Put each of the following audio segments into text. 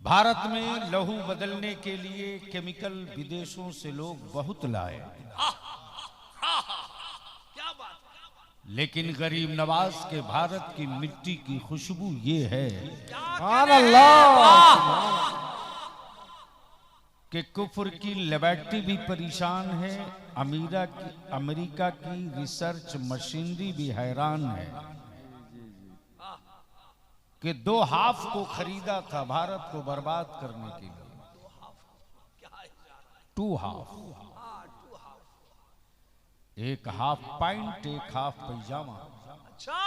भारत में लहू बदलने के लिए केमिकल विदेशों से लोग बहुत लाए, क्या बात। लेकिन गरीब नवाज के भारत की मिट्टी की खुशबू ये है कि कुफ्र की लेबोरेटरी भी परेशान है, अमेरिका की रिसर्च मशीनरी भी हैरान है कि 2 हाफ को खरीदा था भारत को बर्बाद करने के लिए। 2 हाफ, एक हाफ पैंट, एक हाफ पैजामा। अच्छा,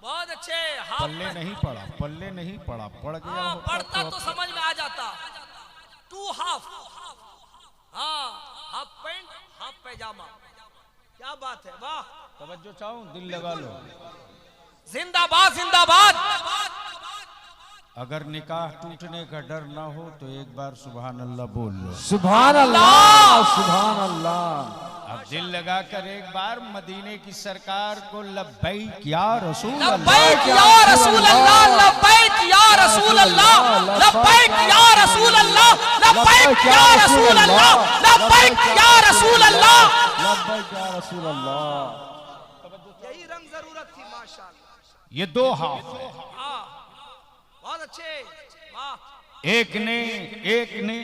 बहुत अच्छे। पल्ले नहीं पड़ा, पल्ले नहीं पड़ा, पड़ गया होता पढ़ता तो समझ में आ जाता। 2 हाफ, हाँ, हाफ पैंट हाफ पैजामा। क्या बात है, वाह। तवज्जो चाहो, दिल लगा लो। जिंदाबाद जिंदाबाद। अगर निकाह टूटने का डर ना हो तो एक बार सुभान अल्लाह बोल लो। सुभान अल्लाह, सुभान अल्लाह। अब दिल लगाकर एक बार मदीने की सरकार को लब्बैक या रसूल अल्लाह, लब्बैक या रसूल अल्लाह, लब्बैक या रसूल अल्लाह, लब्बैक या रसूल अल्लाह, लब्बैक या रसूल अल्लाह, लब्बैक या रसूल अल्लाह, लब्बैक या रसूल अल्लाह। यही रंग जरूरत थी माशाअल्लाह। ये 2 हाफ है। बहुत अच्छे, वाह। एक ने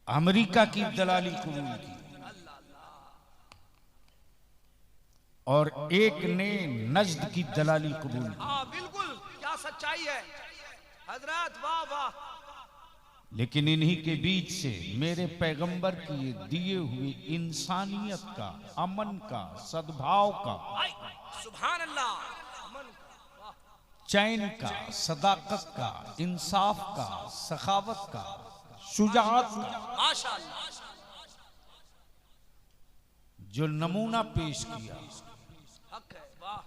अमेरिका की दलाली कबूल की और एक ने नज्द की दलाली कबूल की। बिल्कुल, क्या सच्चाई है हजरत, वाह वाह। लेकिन इन्हीं के बीच से मेरे पैगंबर के दिए हुए इंसानियत का, अमन का, सद्भाव का, सुभान अल्लाह, चैन का, सदाकत का, इंसाफ का, सखावत का, शुजाअत का माशाअल्लाह जो नमूना पेश किया, हक है, वाह।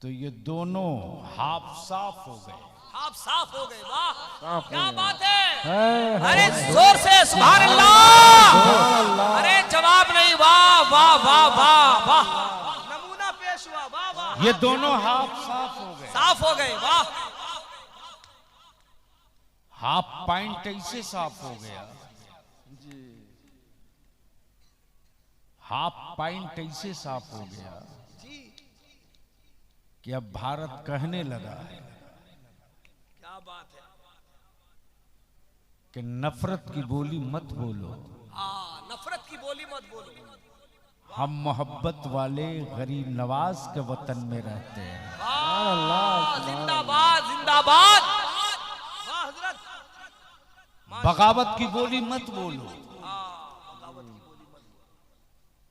तो ये दोनों हाफ साफ हो गए। आप साफ हो गए, वाह, साफ क्या हो गए। बात है। अरे जोर से सुभान अल्लाह। अरे जवाब नहीं, वाह वाह वाह वाह वाह। नमूना पेश हुआ, वाह वाह। ये दोनों हाफ साफ हो गए। साफ हो गए, वाह। हाफ पैंट ऐसे साफ हो गया, हाफ पैंट ऐसे साफ हो गया कि अब भारत कहने लगा है क्या बात है कि नफरत की बोली मत बोलो, नफरत की बोली मत बोलो। हम मोहब्बत वाले गरीब नवाज के वतन में रहते हैं। जिंदाबाद जिंदाबाद, वाह हजरत। बगावत की बोली मत बोलो।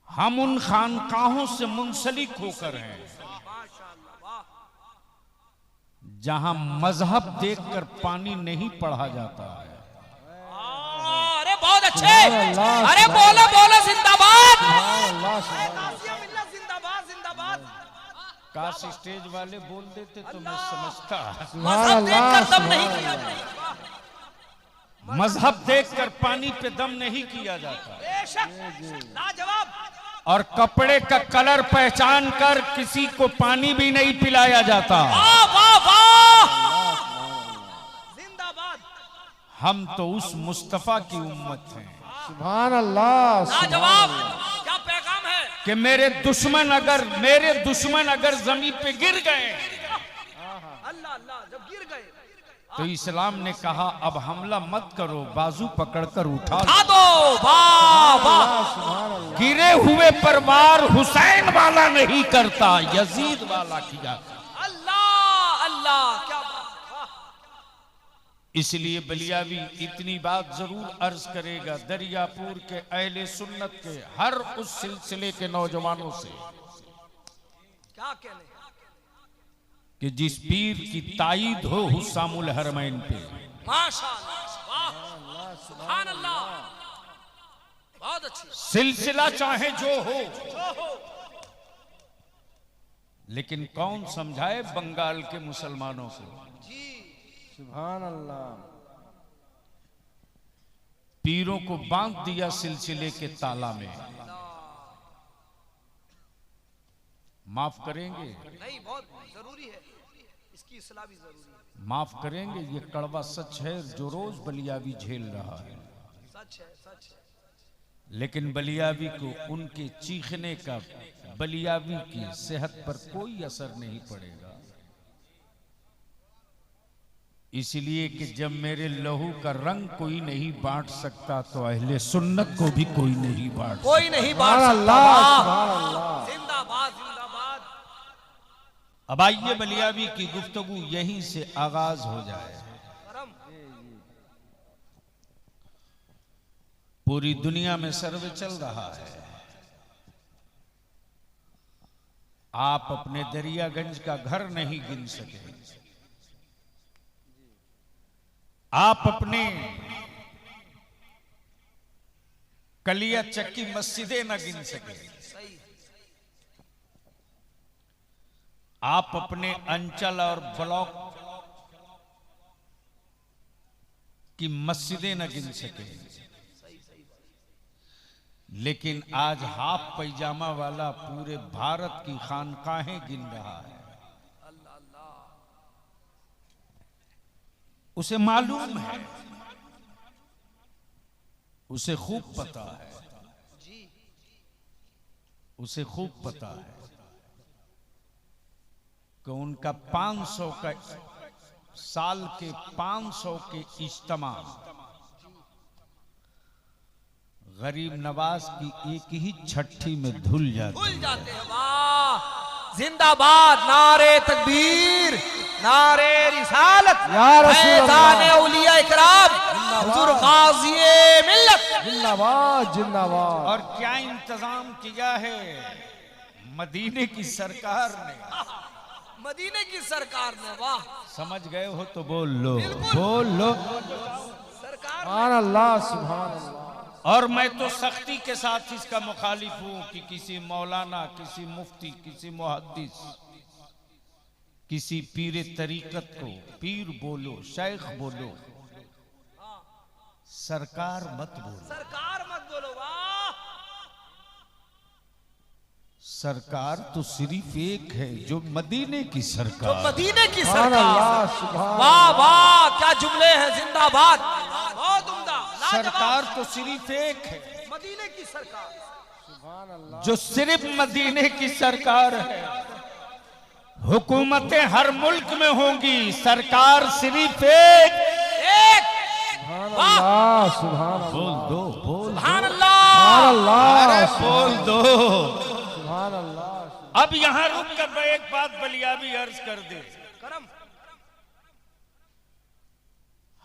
हम उन खानकाहों से मुंसलिक होकर हैं जहां मजहब देखकर पानी नहीं पढ़ा जाता है। अरे बहुत अच्छे, अरे बोलो बोलो जिंदाबाद, जिंदाबाद जिंदाबाद। काश स्टेज वाले बोल देते तो मैं समझता। मजहब देखकर दम नहीं किया, मजहब देखकर पानी पे दम नहीं किया जाता, बेशक, लाजवाब। और कपड़े का कलर पहचान कर किसी को पानी भी नहीं पिलाया जाता। वाह वाह वाह, जिंदाबाद। हम तो उस मुस्तफा की उम्मत हैं। सुभान अल्लाह, लाजवाब, क्या पैगाम है। कि मेरे दुश्मन अगर जमीन पे गिर गए, अल्लाह अल्लाह, जब गिर गए तो इस्लाम ने कहा अब हमला मत करो, बाजू पकड़कर उठा उठा दो, वाह वाह। गिरे हुए पर वार हुसैन वाला नहीं करता, यजीद वाला किया। अल्लाह अल्लाह, क्या बात, वाह। इसलिए बलियावी इतनी बात जरूर अर्ज करेगा दरियापुर के अहले सुन्नत के हर उस सिलसिले के नौजवानों से क्या कहने, कि जिस पीर की ताईद हो हुस्सामुल हरमैन पे, माशाअल्लाह, वाह, सुभान अल्लाह, बहुत अच्छी। सिलसिला चाहे जो हो, लेकिन कौन समझाए बंगाल के मुसलमानों को। सुभान अल्लाह। पीरों को बांध दिया सिलसिले के ताला में, माफ करेंगे, नहीं, बहुत जरूरी है, इसकी इस्लाह भी जरूरी है। माफ करेंगे, ये कड़वा सच है जो रोज बलियावी झेल रहा है। सच है, सच है। लेकिन बलियावी को उनके चीखने का बलियावी की सेहत पर कोई असर नहीं पड़ेगा, इसलिए कि जब मेरे लहू का रंग कोई नहीं बांट सकता तो अहले सुन्नत को भी कोई नहीं बांट सकता। कोई नहीं बांट सुभान सकता। अल्लाह, सुभान अल्लाह। जिंदाबाद, जिंदाबाद। अब आइए बलियावी की गुफ्तगू यहीं से आगाज हो जाए। करम। पूरी दुनिया में सर्वे चल रहा है, आप अपने दरियागंज का घर नहीं गिन सके, आप अपने कलिया चक्की मस्जिदें न गिन सके, सही। आप अपने अंचल और ब्लॉक की मस्जिदें न गिन सके, लेकिन आज हाफ पैजामा वाला पूरे भारत की खानकाहें गिन रहा है। उसे मालूम है, उसे खूब पता है, उसे खूब पता है कि उनका 500 का साल के 500 के इज्तिमा गरीब नवाज की एक ही छठी में धुल जाते हैं। वाह, जिंदाबाद, नारे तकबीर, नारे रिसालत, या रसूल अल्लाह, फैज़ान औलिया इकराम, हुजूर गाज़ी मिल्लत, जिंदाबाद, जिंदाबाद। और क्या इंतजाम किया है मदीने की सरकार ने, मदीने की सरकार ने। वाह, समझ गए हो तो बोल लो, बोल लो। सरकार। सुभान अल्लाह, सुभान अल्लाह। और मैं तो सख्ती के साथ इसका मुखालिफ हूं कि किसी मौलाना, किसी मुफ्ती, किसी मुहद्दिस, किसी पीर तरीकत को पीर बोलो, शेख बोलो, सरकार मत बोलो। सरकार मत बोलो। वाह, सरकार तो सिर्फ एक है, जो मदीने की तो सरकार। मदीने की सुभान सरकार। अल्लाह, सुभान वाह वाह, क्या जुमले हैं। जिंदाबाद, बहुत उम्दा, सरकार तो सिर्फ एक है, मदीने की सरकार। सुभान अल्लाह। जो सिर्फ मदीने की सरकार है। हुकूमतें हर मुल्क में होंगी, सरकार सिर्फ एक। सुभान अल्लाह, सुभान अल्लाह, बोल दो, बोल सुभान दो। अल्लाह। अल्लाह, अरे बोल दो। सुभान अल्लाह। अब यहां रुक कर मैं एक बात बलियावी अर्ज कर दे। करम।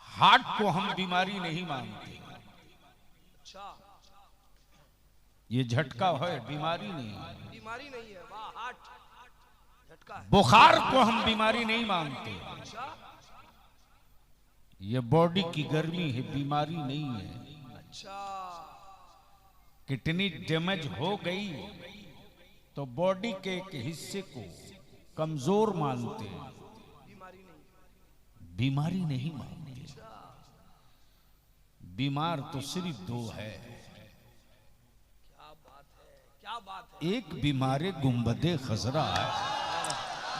हार्ट को हम बीमारी नहीं मानते, अच्छा, ये झटका है, बीमारी नहीं है। बीमारी नहीं है। वाह, हार्ट झटका है। बुखार को हम बीमारी नहीं मानते, अच्छा, ये बॉडी की गर्मी है, बीमारी नहीं है। अच्छा, किडनी डैमेज हो गई तो बॉडी के एक हिस्से को कमजोर मानते हैं, बीमारी नहीं। बीमारी नहीं मानते। बीमार तो सिर्फ दो है, क्या बात है, क्या बात है। एक बीमारे गुंबदे खजरा है।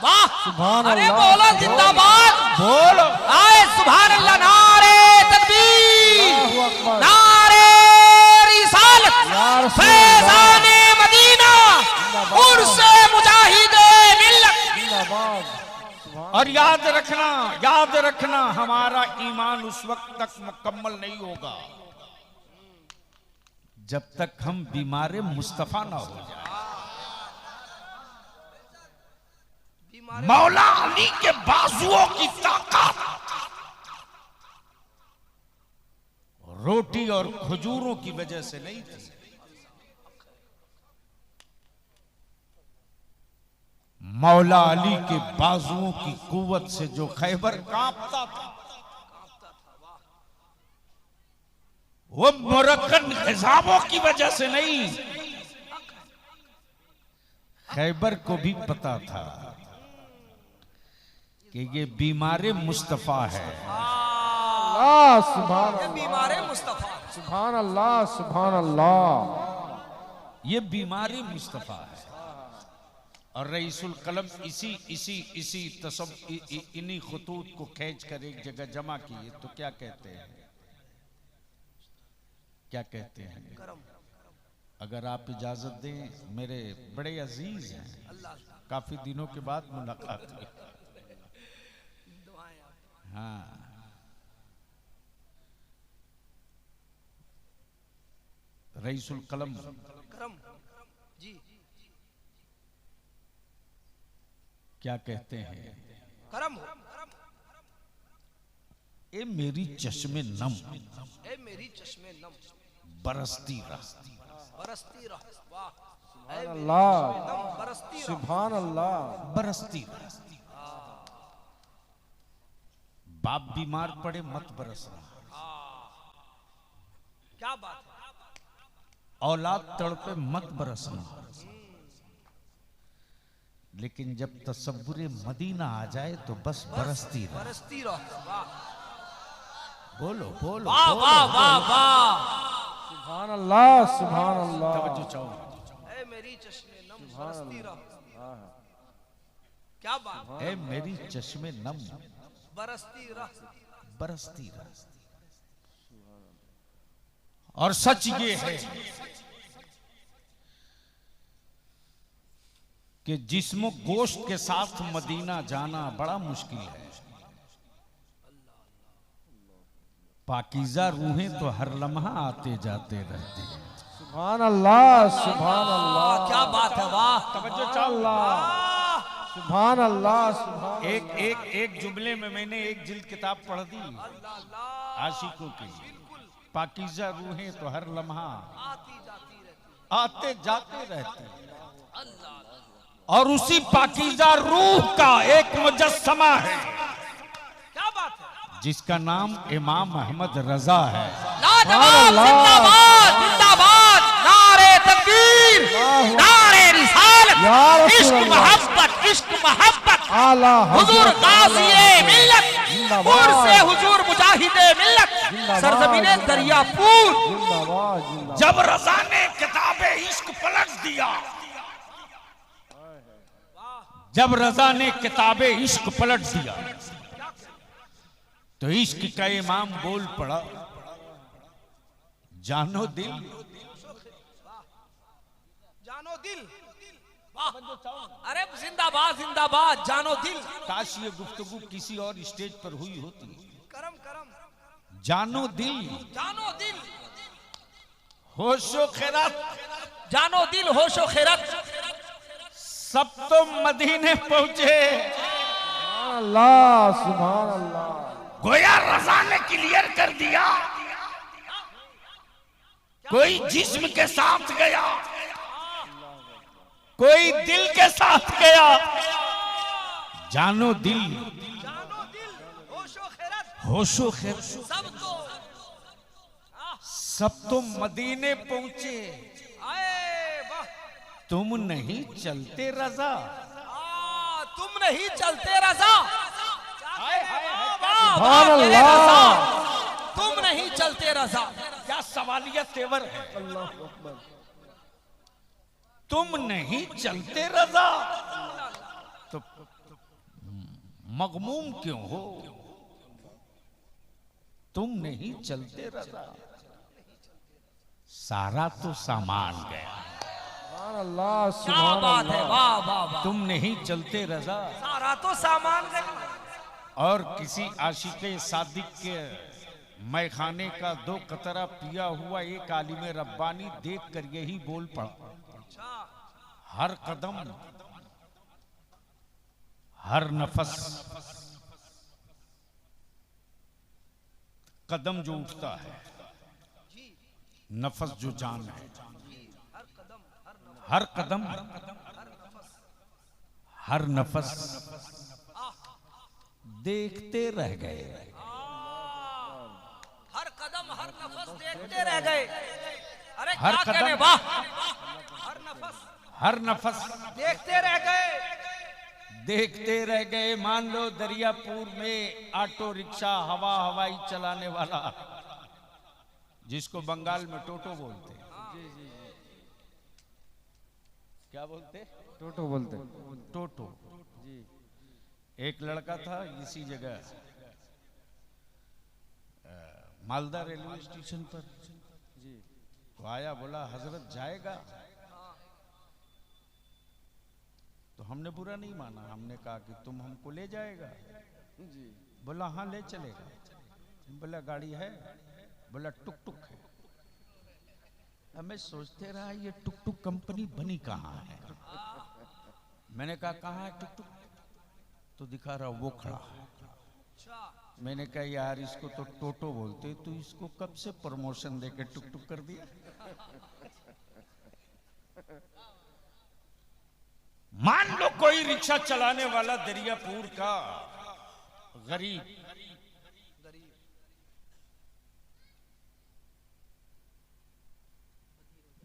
वाह, सुभान अरे अल्लाह। बोलो जिंदाबाद, बोलो। आए सुभान अल्लाह, नारे तकबीर, अल्लाहु अकबर। नारे रिसालत, या रसूल फैज़ाने मदीना, उर्से मुजाहिदे मिल्लत। जिंदाबाद। सुभान और याद रखना हमारा ईमान उस वक्त तक मुकम्मल नहीं होगा जब तक हम बीमारे मुस्तफा ना हो जाए। मौला अली के बाजुओं की ताकत रोटी और खजूरों की वजह से नहीं थी, मौला अली के बाजुओं की कुव्वत से जो खैबर कांपता था, वो मुरक्कन हिजाबों की वजह से नहीं, खैबर को भी पता था कि ये बीमारे मुस्तफा है। अल्लाह, सुभान ये अल्लाह, बीमारे मुस्तफा। सुभान अल्लाह, सुभान अल्लाह। ये बीमारी मुस्तफा है। और रईसुल कलम इसी इन्हीं खतूत को खींच कर एक जगह जमा किए तो क्या कहते हैं, क्या कहते हैं? अगर आप इजाजत दें, मेरे बड़े अजीज हैं, काफी दिनों के बाद मुलाकात हुई। हाँ, रईसुल कलम जी क्या कहते हैं? करम ए मेरी चश्मे नम, ए मेरी चश्मे नम बरसती रह, बरसती रह। वाह, सुभान अल्लाह, बरसती रह। सुभान अल्लाह। बरसती रह। बाप बीमार पड़े मत बरसना, क्या बात है। औलाद तड़पे मत बरसना, लेकिन जब तसव्वुरे मदीना आ जाए तो बस बरसती रह। बरसती रह। वाह बोलो बोलो वाह बोलो, वाह वाह वाह। सुभान अल्लाह, सुभान अल्लाह। तवज्जो चाहो। ए मेरी चश्मे नम बरसती रह। क्या बात। ए मेरी चश्मे नम बरसती रह। बरसती रह। और सच ये है कि जिस्म गोश्त के साथ मदीना जाना बड़ा मुश्किल है। पाकीज़ा रूहें तो हर लम्हा आते जाते रहते हैं। सुभान अल्लाह, सुभान अल्लाह। क्या बात है। वाह, तवज्जो चाहो। सुभान अल्लाह, सुभान। एक जुमले में मैंने एक जिल्द किताब पढ़ दी आशिकों की। पाकीज़ा रूहें तो हर लम्हा आते जाते रहते हैं, और उसी पाकीज़ा रूह का एक मुजस्समा है। क्या बात है। जिसका नाम इमाम अहमद रजा है। लाजवाब, जिंदाबाद जिंदाबाद। नारे तकबीर, नारे रिसालत, इश्क मोहब्बत, इश्क मोहब्बत। आला हुजूर गाज़ी मिल्लत, पूर से हुजूर मुजाहिदे मिल्लत, सरजमीने दरियापुर। जिंदाबाद, जिंदाबाद। जब रजा ने किताबे इश्क पलट दिया, जब रजा ने किताबे इश्क पलट दिया, तो इश्क का इमाम बोल पड़ा, जानो दिल, जानो दिल। वाह, अरे जिंदाबाद जिंदाबाद। जानो दिल। काश ये गुफ्तगू किसी और स्टेज पर हुई होती। करम करम। जानो दिल, जानो दिल, होशो खैरात, जानो दिल, होशो खैरत। सब तो मदीने पहुंचे। सुभान अल्लाह, सुभान अल्लाह। गोया रजा ने क्लियर कर दिया, कोई जिस्म के साथ गया, कोई दिल के साथ गया। जानो दिल, जानो दिल, होशो खैरत। होशो खैर, सब तो मदीने पहुंचे। आए। वाह, तुम नहीं चलते रजा। तुम नहीं चलते रजा। सुभान अल्लाह। तुम नहीं चलते रजा। क्या सवालिया तेवर है। अल्लाहु अकबर। तुम नहीं चलते रजा, तो मगमूम क्यों हो? तुम नहीं चलते रजा, सारा तो सामान गया। सुभान अल्लाह, क्या सुभान बात है। अल्लाह। वाह वाह वाह। तुम नहीं चलते रजा। सारा तो सामान गया। और किसी आशिक़े सादिक के मैखाने का 2 कतरा पिया हुआ एक आलिम रब्बानी देख कर यही बोल पड़ा, हर कदम, हर नफस, कदम जो उठता है, नफस जो जान है, हर कदम, हर नफस देखते रह गए। हर कदम हर नफस देखते रह गए। अरे हर क्या कदम, कहने। वाह, हर नफस हर नफस देखते रह गए। देखते रह गए। मान लो दरियापुर में ऑटो रिक्शा हवाई चलाने वाला, जिसको बंगाल में टोटो बोलते हैं, क्या बोलते? टोटो बोलते। टोटो। जी। एक लड़का था इसी जगह मालदा रेलवे स्टेशन पर। जी। तो आया, बोला हजरत जाएगा? तो हमने बुरा नहीं माना, हमने कहा कि तुम हमको ले जाएगा? जी। बोला हाँ ले चलेगा। बोला गाड़ी है? बोला टुक टुक है। हमें सोचते रहा ये टुक टुक कंपनी बनी कहाँ है। मैंने कहा कहाँ है टुक टुक? तो दिखा रहा वो खड़ा है। मैंने कहा यार इसको तो टोटो बोलते, तो इसको कब से प्रमोशन देके टुक टुक कर दिया। मान लो कोई रिक्शा चलाने वाला दरियापुर का गरीब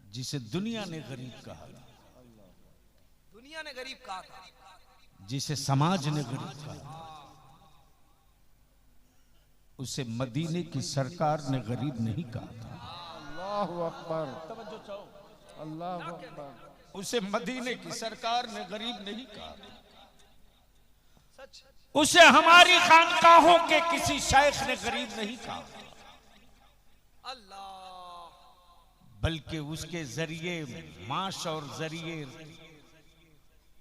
जिसे दुनिया ने गरीब कहा, दुनिया ने गरीब कहा था, जिसे समाज ने गरीब कहा, उसे मदीने की सरकार ने गरीब नहीं कहा था। अल्लाह अकबर, अल्लाह अकबर। उसे मदीने की सरकार ने गरीब नहीं कहा। उसे हमारी खानकाहों के किसी शेख ने गरीब नहीं कहा। अल्लाह, बल्कि उसके जरिए माश और जरिए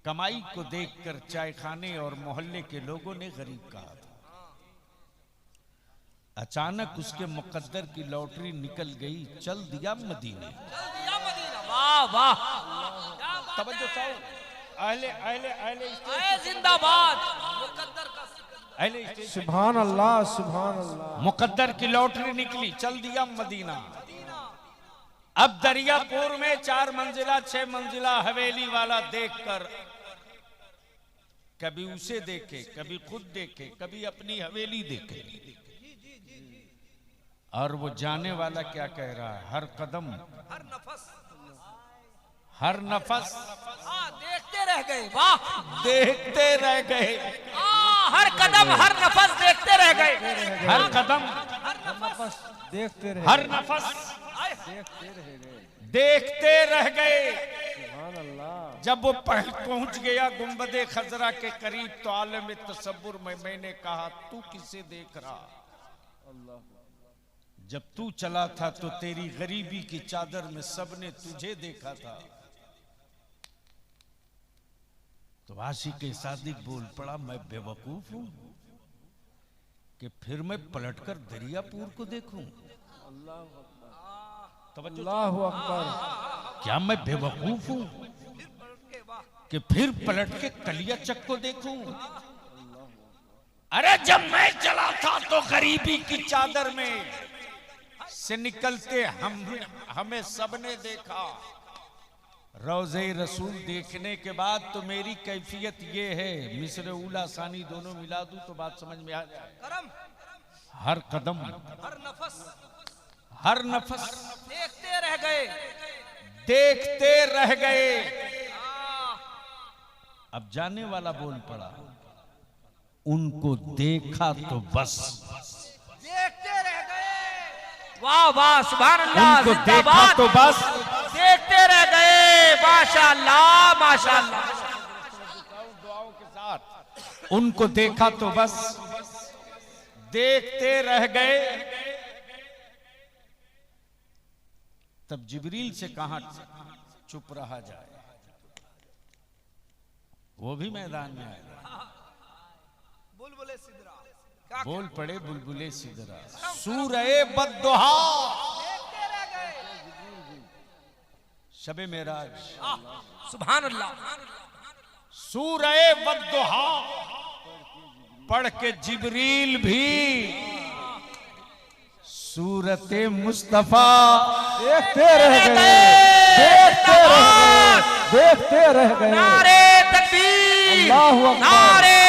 कमाई को देखकर चाय खाने और मोहल्ले के लोगों ने गरीब कहा था। अचानक उसके मुकद्दर की लॉटरी निकल गई, चल दिया मदीने। चल दिया मदीना। वाह वाह, क्या बात तवज्जो है। चाहो, अहले अहले अहले आए जिंदाबाद, मुकद्दर का सिकंदर। अहले स्टेज। सुभान अल्लाह, सुभान अल्लाह। मुकद्दर की लॉटरी निकली, चल दिया मदीना। अब दरियापुर में 4 मंजिला 6 मंजिला हवेली वाला देखकर कभी उसे देखे, कभी खुद देखे, कभी अपनी हवेली देखे, और वो जाने वाला क्या कह रहा है, हर कदम हर नफस, हर नफस हाँ देखते रह गए। वाह, देखते रह गए, हर कदम हर नफस देखते रह गए। हर कदम हर नफस देखते रहे, हर नफस देखते रह गए। देखते रह गए। सुभान अल्लाह। जब वो पहुंच गया गुंबदे खजरा के करीब, तो आलम तसव्वुर में मैंने कहा तू किसे देख रहा? अल्लाह। जब तू चला था तो तेरी गरीबी की चादर में सबने तुझे देखा था। तो आशिक सादिक बोल पड़ा, मैं बेवकूफ हूं कि फिर मैं पलटकर दरियापुर को देखूं? अल्लाह अकबर। क्या मैं बेवकूफ हूं कि फिर पलट के कलियाचक को देखूं? अरे जब मैं चला था तो गरीबी की चादर में से निकलते हमें सबने देखा। रोज़े रसूल देखने के बाद तो मेरी कैफियत ये है, मिस्र उला सानी दोनों मिला दूं तो बात समझ में आ जाए। करम, हर कदम हर नफस हर नफस देखते रह गए। देखते रह गए। अब जाने वाला बोल पड़ा, उनको देखा तो बस, देखते रह गए। वाह वाह, सुभान अल्लाह, उनको देखा जिंदाबाद। तो बस, देखते रह गए। माशाअल्लाह माशाअल्लाह। दुआओं के साथ उनको देखा तो बस, देखते रह गए। तब जिब्रील से कहा चुप रहा जाए, वो भी मैदान में आए। बुलबुले सिदरा, क्या बोल पड़े बुलबुले सिदरा, सूरए बद्दुहा, देखते रह गए। शबे मेराज, सुभान अल्लाह। सूरए बद्दुहा पढ़ के जिब्रील भी सूरते मुस्तफा देखते रह गए, देखते रह गए, देखते रह गए। नारे तकबीर, अल्लाहु अकबर। नारे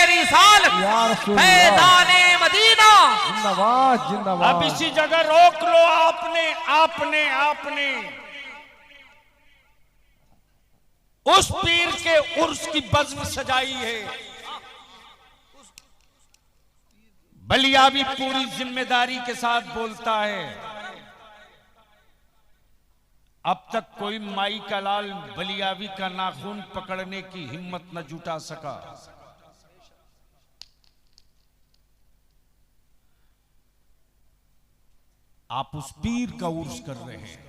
रिसालत, या रसूल अल्लाह। फैज़ाने मदीना। जिंदाबाद, जिंदाबाद। अब इसी जगह रोक लो। आपने आपने आपने उस पीर के उर्स की बज़्म सजाई है। बलिया भी पूरी जिम्मेदारी के साथ बोलता है, अब तक कोई माई का लाल बलियावी का नाखून पकड़ने की हिम्मत न जुटा सका। आप उस पीर का उर्स कर रहे हैं।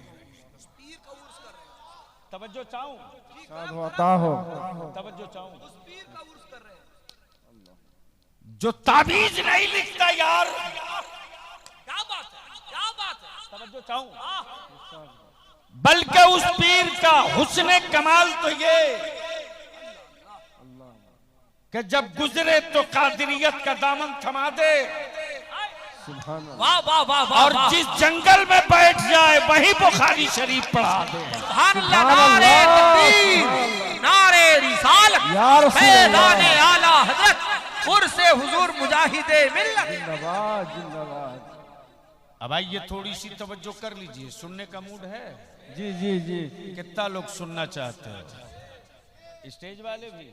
तवज्जो चाहूं, तवज्जो चाहूं। जो ताबीज नहीं लिखता यार, क्या बात है, क्या बात है। तवज्जो चाहूं, बल्कि उस पीर का हुस्न कमाल तो ये कि जब गुजरे तो कादिरियत का दामन थमा दे, वाह वाह वाह वाह, और जिस जंगल में बैठ जाए वहीं बुखारी शरीफ पढ़ा दे। सुभान अल्लाह, नारे तकबीर, नारे रिसालत, या रसूल अल्लाह। फैज़ाने आला हजरत कुर्से हुजूर मुजाहिदे मिल्लत। जिंदाबाद जिंदाबाद। अब आइए थोड़ी सी तवज्जो कर लीजिए, सुनने का मूड है? जी जी जी। कितना लोग सुनना चाहते हैं? स्टेज वाले भी?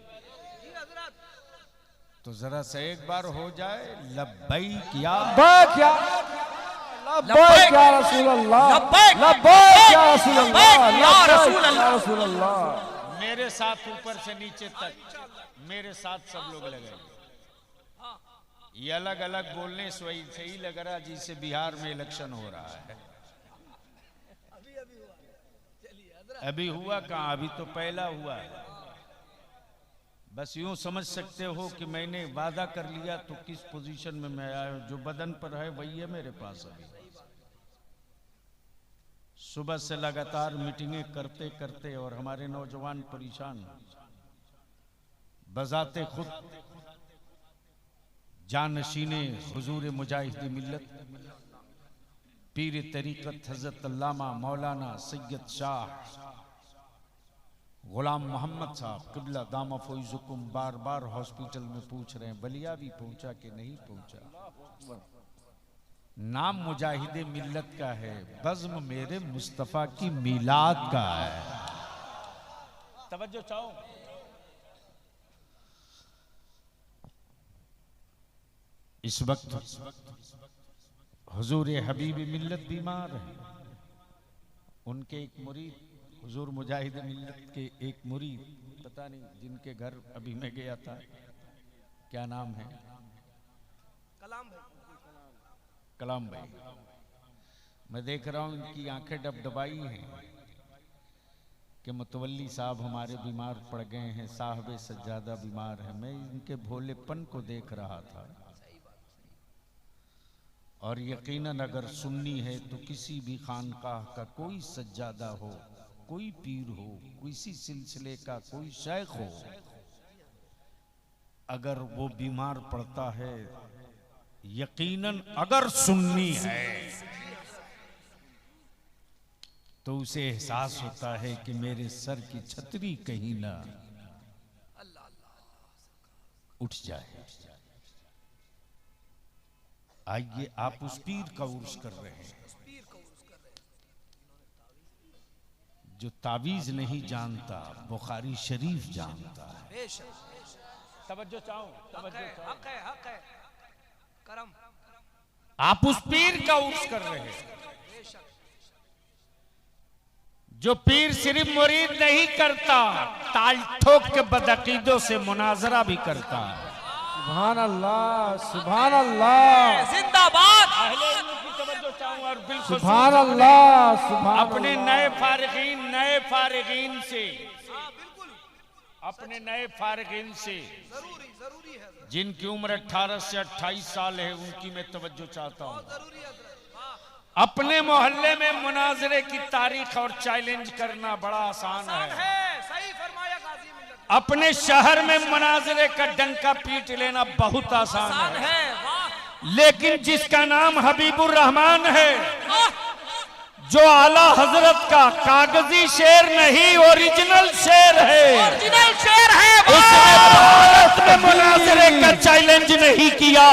तो जरा से एक बार हो जाए लब्बैक या लब्बैक या रसूल अल्लाह, लब्बैक लब्बैक या रसूल अल्लाह, लब्बैक या रसूल लब्बैक या अल्लाह। रसूल अल्लाह। मेरे साथ ऊपर से नीचे तक, मेरे साथ सब लोग लगे। ये अलग अलग बोलने से ही लग रहा जैसे बिहार में इलेक्शन हो रहा है। अभी हुआ कहाँ, अभी तो पहला हुआ है। बस यूं समझ सकते हो कि मैंने वादा कर लिया तो किस पोजीशन में मैं आया हूं। जो बदन पर है वही है मेरे पास। अभी सुबह से लगातार मीटिंगें करते करते और हमारे नौजवान परेशान, बजाते खुद जानशीने हुजूर मुजाहिद मिल्लत पीर तरीकत हजरत अल्लामा मौलाना सैयद शाह गुलाम मोहम्मद साहब किबला दामा फौजुकुम बार बार हॉस्पिटल में पूछ रहे हैं बलिया भी पहुंचा कि नहीं पहुंचा। नाम मुजाहिदे मिल्लत का है, बज़्म मेरे मुस्तफ़ा की मिलाद का है। तवज्जो चाहो। इस वक्त हुजूर हबीब मिल्लत बीमार है। उनके एक मुरीद हुजूर मुजाहिद मिल्लत के एक मुरीद, पता नहीं जिनके घर अभी मैं गया था, क्या नाम है? कलाम भाई। मैं देख रहा हूं इनकी आंखें डबडबाई हैं कि मुतवल्ली साहब हमारे बीमार पड़ गए हैं, साहब सज्जादा बीमार है। मैं इनके भोलेपन को देख रहा था। और यकीनन अगर सुन्नी है तो किसी भी खानकाह का कोई सज्जादा हो, कोई पीर हो, किसी सिलसिले का कोई शेख हो, अगर वो बीमार पड़ता है, यकीनन अगर सुन्नी है तो उसे एहसास होता है कि मेरे सर की छतरी कहीं ना उठ जाए। आइए आप उस पीर का उर्स कर रहे हैं जो तावीज नहीं जानता, बुखारी शरीफ जानता है। तवज्जो चाहो, तवज्जो चाहो। हक है, हक है, करम। आप उस पीर का उर्स कर रहे हैं जो पीर सिर्फ मुरीद नहीं करता, ताल ठोक के बदअकीदों से मुनाजरा भी करता है। सुभान अल्लाह, सुभान अल्लाह, जिंदाबाद। और बिल्कुल सुभान अल्लाह, सुभान अपने नए फारिगीन से, अपने नए फारिगीन से जिनकी उम्र 18 से 28 साल है, उनकी मैं तवज्जो चाहता हूँ। अपने मोहल्ले में मुनाजरे की तारीख और चैलेंज करना बड़ा आसान है। सही फरमाया गाजी मिल्लत। अपने शहर में मुनाजरे का डंका पीट लेना बहुत आसान है। लेकिन जिसका नाम हबीबुर रहमान है, जो आला हजरत का कागजी शेर नहीं ओरिजिनल शेर है, ओरिजिनल शेर है, उसने भारत में मुनाजरे का चैलेंज नहीं किया।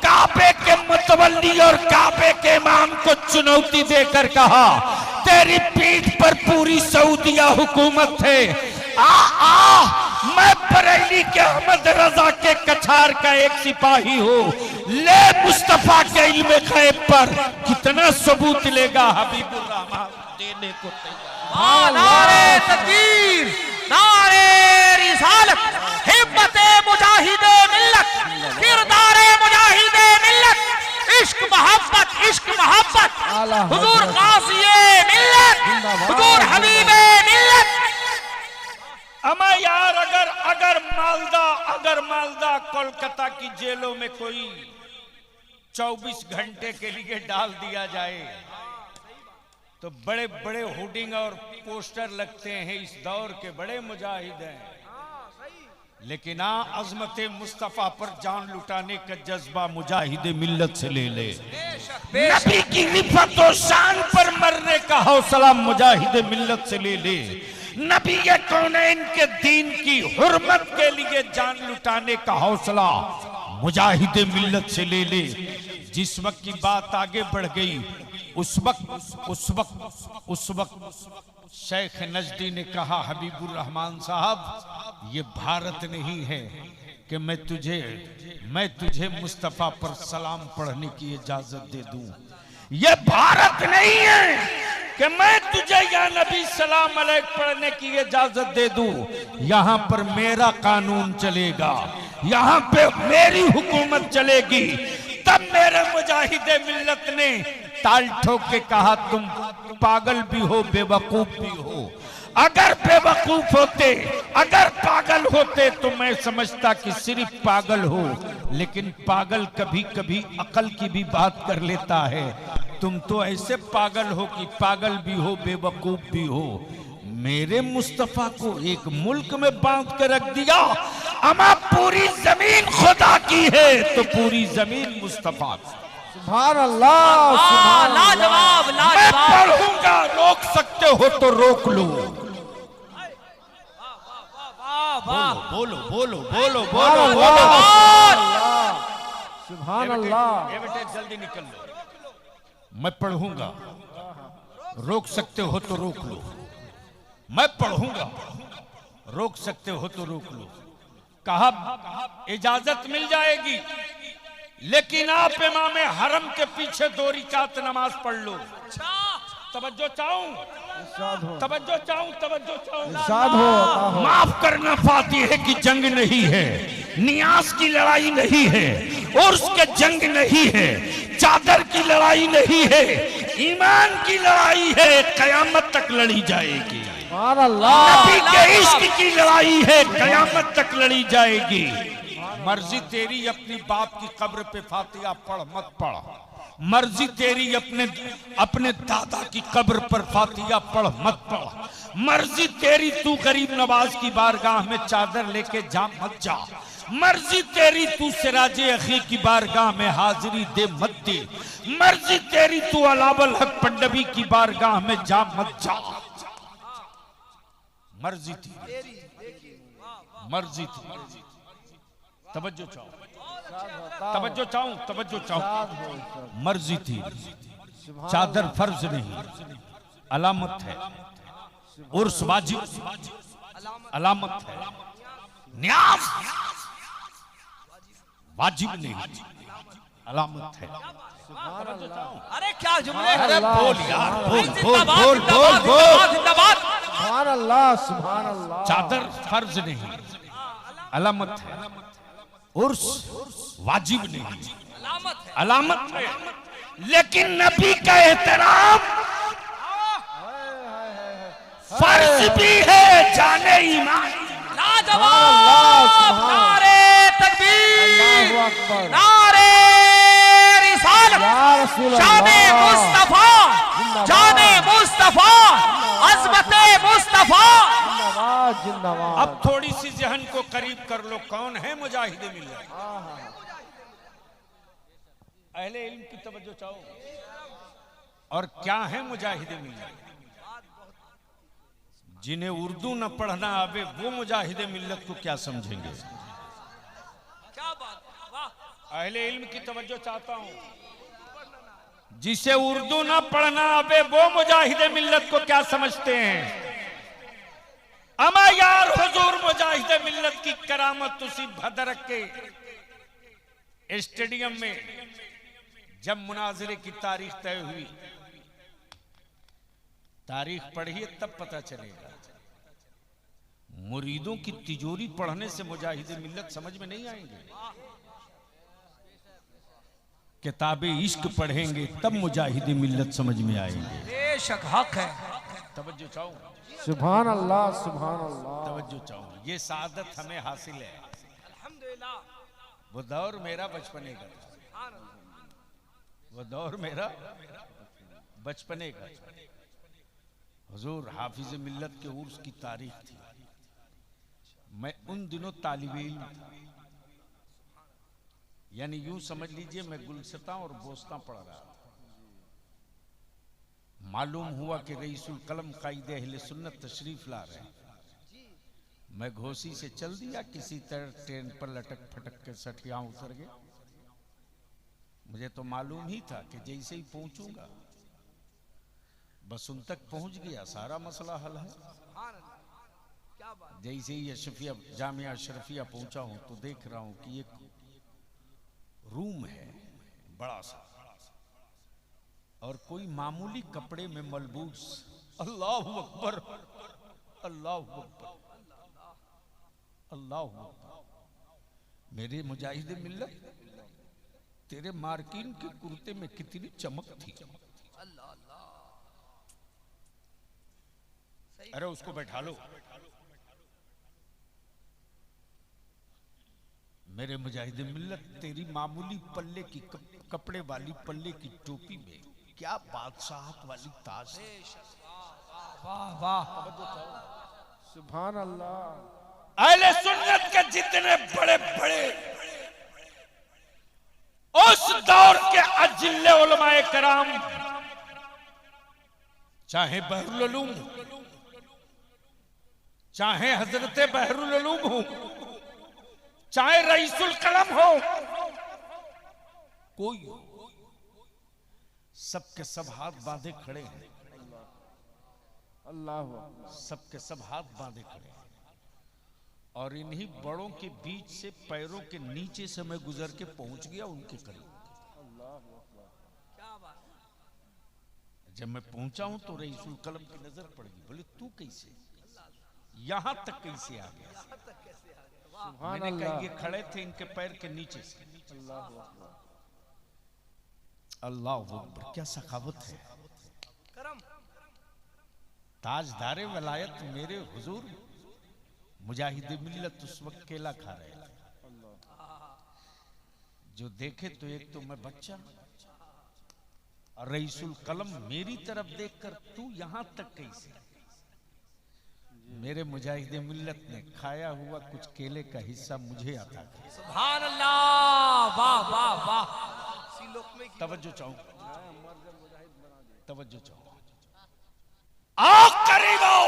काबे के मुतवल्ली और काबे के इमाम को चुनौती देकर कहा, तेरी पीठ पर पूरी सऊदिया हुकूमत है, आ मैं बरेली के अहमद रजा के कछार का एक सिपाही हूँ। ले मुस्तफा के इल्म गैब पर कितना सबूत लेगा हबीबुर रहमान देने को तैयार। नारे तकबीर, नारे रिसालत, हिम्मते मुजाहिदे मिल्लत, किरदारे मुजाहिदे मिल्लत, इश्क मोहब्बत हुजूर गाज़िए मिल्लत, हुजूर हबीबे मिल्लत। अमा यार अगर मालदा कोलकाता की जेलों में कोई 24 घंटे के लिए डाल दिया जाए तो बड़े बड़े होर्डिंग और पोस्टर लगते हैं, इस दौर के बड़े मुजाहिद हैं। लेकिन अजमत मुस्तफा पर जान लुटाने का जज्बा मुजाहिद मिल्लत से ले ले। नबी की रिफत और शान पर मरने का हौसला मुजाहिद मिल्लत से ले ले। नबी के कौनैन के दीन की हुर्मत के लिए जान लुटाने का हौसला मुजाहिद मिल्लत से ले ले। जिस वक्त की बात आगे बढ़ गई उस वक्त शेख नजदी ने कहा, हबीबुर रहमान साहब ये भारत नहीं है कि मैं तुझे मुस्तफा पर सलाम पढ़ने की इजाजत दे दूं। ये भारत नहीं है कि मैं तुझे या नबी सलाम अलैक पढ़ने की इजाजत दे दूं। यहाँ पर मेरा कानून चलेगा, यहाँ पे मेरी हुकूमत चलेगी। तब मेरे मुजाहिदे मिल्लत ने ताल ठोक के कहा, तुम पागल भी हो बेवकूफ भी हो। अगर बेवकूफ होते, अगर पागल होते तो मैं समझता कि सिर्फ पागल हो, लेकिन पागल कभी कभी अकल की भी बात कर लेता है। तुम तो ऐसे पागल हो कि पागल भी हो बेवकूफ भी हो। मेरे मुस्तफा को एक मुल्क में बांध कर रख दिया। अमा पूरी जमीन खुदा की है तो पूरी जमीन मुस्तफा की। सुभान अल्लाह, सुभान अल्लाह। लाजवाब, मैं लाजवाब। पढ़ूंगा, रोक सकते हो तो रोक लो। बोलो बोलो बोलो बोलो बोलो। सुभान अल्लाह। ये बेटे जल्दी निकल लो। मैं पढ़ूंगा, रोक सकते हो तो रोक लो। मैं पढ़ूंगा, रोक सकते हो तो रोक लो। कहा इजाजत मिल जाएगी, लेकिन आप इमाम हरम के पीछे 2 रकात नमाज पढ़ लो। तवज्जो चाहूं, तवज्जो चाहूं, तवज्जो चाहूं। माफ करना, फातिहे की जंग नहीं है, नियाज की लड़ाई नहीं है, उर्स के जंग नहीं है, चादर की लड़ाई नहीं है, ईमान की लड़ाई है, कयामत तक लड़ी जाएगी। नबी के इश्क की लड़ाई है, कयामत तक लड़ी जाएगी। मर्जी तेरी अपनी बाप की कब्र पे फातिहा पढ़ मत पढ़, मर्जी तेरी अपने दादा की कब्र पर फातिहा पढ़ मत पढ़, मर्जी तेरी तू गरीब नवाज की बारगाह में चादर लेके जा मत जा, मर्जी तेरी तू सिराजे अखी की बारगाह में हाजिरी दे मत दे, मर्जी तेरी तू अलावल हक पंडवी की बारगाह में जा मत जा। मर्जी थी, मर्जी थी। तवज्जो चाहूं, तवज्जो चाहूं, तवज्जो चाहूं। मर्जी थी, चादर फर्ज नहीं, अलामत है। उर्स वाजिब, अलामत है। न्याज वाजिब नहीं, अलामत है। अरे क्या जुमले। अरे बोल यार, बोल बोल जिंदाबाद, बोल बोल जिंदाबाद, बोल। जिंदाबाद। सुभान अल्लाह, सुभान अल्लाह। चादर फर्ज नहीं, अलामत है। उर्स वाजिब नहीं, अलामत है। लेकिन नबी का एहतराम फर्ज भी है, जाने ईमान। लाजवाब, नारे तकबीर, अल्लाहु अकबर। नारे रिसालत, या रसूल जाने अल्लाह। मुस्तफा, जाने मुस्तफा, अज़मते मुस्तफा। जिंदाबाद, जिंदाबाद। अब थोड़ी सी जहन को करीब कर लो, कौन है मुजाहिद मिल्लत? अहले इल्म की तवज्जो चाहो। और क्या है मुजाहिद मिल्लत? जिन्हें उर्दू न पढ़ना आवे वो मुजाहिद मिल्लत को क्या समझेंगे? क्या बात, वाह। अहले इल्म की तवज्जो चाहता हूं। जिसे उर्दू न पढ़ना आवे वो मुजाहिद मिल्लत को क्या समझते हैं? अमा यार हुजूर मुजाहिद मिल्लत की करामत उसी भदरक के स्टेडियम में जब मुनाजरे की तारीख तय हुई, तारीख पढ़िए तब पता चलेगा। मुरीदों की तिजोरी पढ़ने से मुजाहिद मिल्लत समझ में नहीं आएंगे। किताबे इश्क पढ़ेंगे तब मुजाहिद मिल्लत समझ में आएंगे। बेशक हक है। तवज्जो चाहूं, सुभान अल्लाह, सुभान अल्लाह। तवज्जो चाहूं, ये सादत हमें हासिल है। अल्हम्दुलिल्लाह। वो दौर मेरा बचपने का था, वो दौर मेरा बचपने का था। हुजूर हाफिज मिल्लत के उर्स की तारीख थी। मैं उन दिनों तालिब इल्म था, यानी यूं समझ लीजिए मैं गुलसता और बोस्ता पढ़ रहा था। मालूम हुआ कि रईसुल कलम कायदे अहले सुन्नत तशरीफ ला रहे हैं। मैं घोसी से चल दिया, किसी तरह ट्रेन पर लटक फटक के सठिया उतर गया। मुझे तो मालूम ही था कि जैसे ही पहुंचूंगा बस उन तक पहुंच गया, सारा मसला हल है। जैसे ही अशरफिया जामिया अशरफिया पहुंचा हूं तो देख रहा हूं कि एक रूम है बड़ा सा, और कोई मामूली कपड़े में मलबूस। अल्लाहु अकबर, अल्लाहु अकबर, अल्लाहु अकबर। मेरे मुजाहिद मिल्लत, तेरे मार्किन के कुर्ते में कितनी चमक थी। अरे उसको बैठा लो। मेरे मुजाहिद मिल्लत, तेरी मामूली पल्ले की कपड़े वाली पल्ले की टोपी में क्या बादशाहत वाली ताज है। वाह वाह, सुभान अल्लाह। अहले सुन्नत के जितने बड़े बड़े उस दौर के अजिल्ले उलमाए कराम, चाहे बहरुल उलूम, चाहे हजरत बहरुल उलूम हो, चाहे रईसुल कलम हो, कोई हो, सबके सब हाथ बांधे खड़े हैं। अल्लाह, सबके सब हाथ बांधे खड़े हैं। और इन्हीं बड़ों के बीच से पैरों के नीचे से मैं गुजर के पहुंच गया उनके करीब। जब मैं पहुंचा हूं तो रईसुल कलम की नजर पड़ गई। बोले तू कैसे यहां तक कैसे आ गया? मैंने कहा ये खड़े थे इनके पैर के नीचे से। अल्लाह अकबर, क्या सखावत है। ताजदारे वलायत मेरे हुजूर मुजाहिद मिल्लत उस वक्त केला खा रहे थे। जो देखे तो एक तो मैं बच्चा, और रईसुल कलम मेरी तरफ देखकर तू यहां तक कैसे। मेरे मुजाहिद मिल्लत ने खाया हुआ कुछ केले का हिस्सा मुझे आता था। सुभान अल्लाह, वाह वाह वाह। तवज्जो चाहूं, तवज्जो चाहूं। आओ करीब आओ।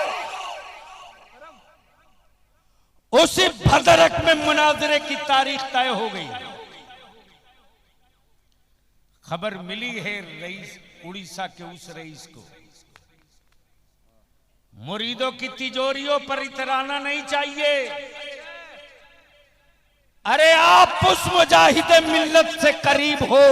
उसी भदरक में मुनाजरे की तारीख तय हो गई। खबर मिली है रईस, उड़ीसा के उस रईस को। मुरीदों की तिजोरियों पर इतराना नहीं चाहिए। अरे आप उस मुजाहिद मिल्लत से करीब हो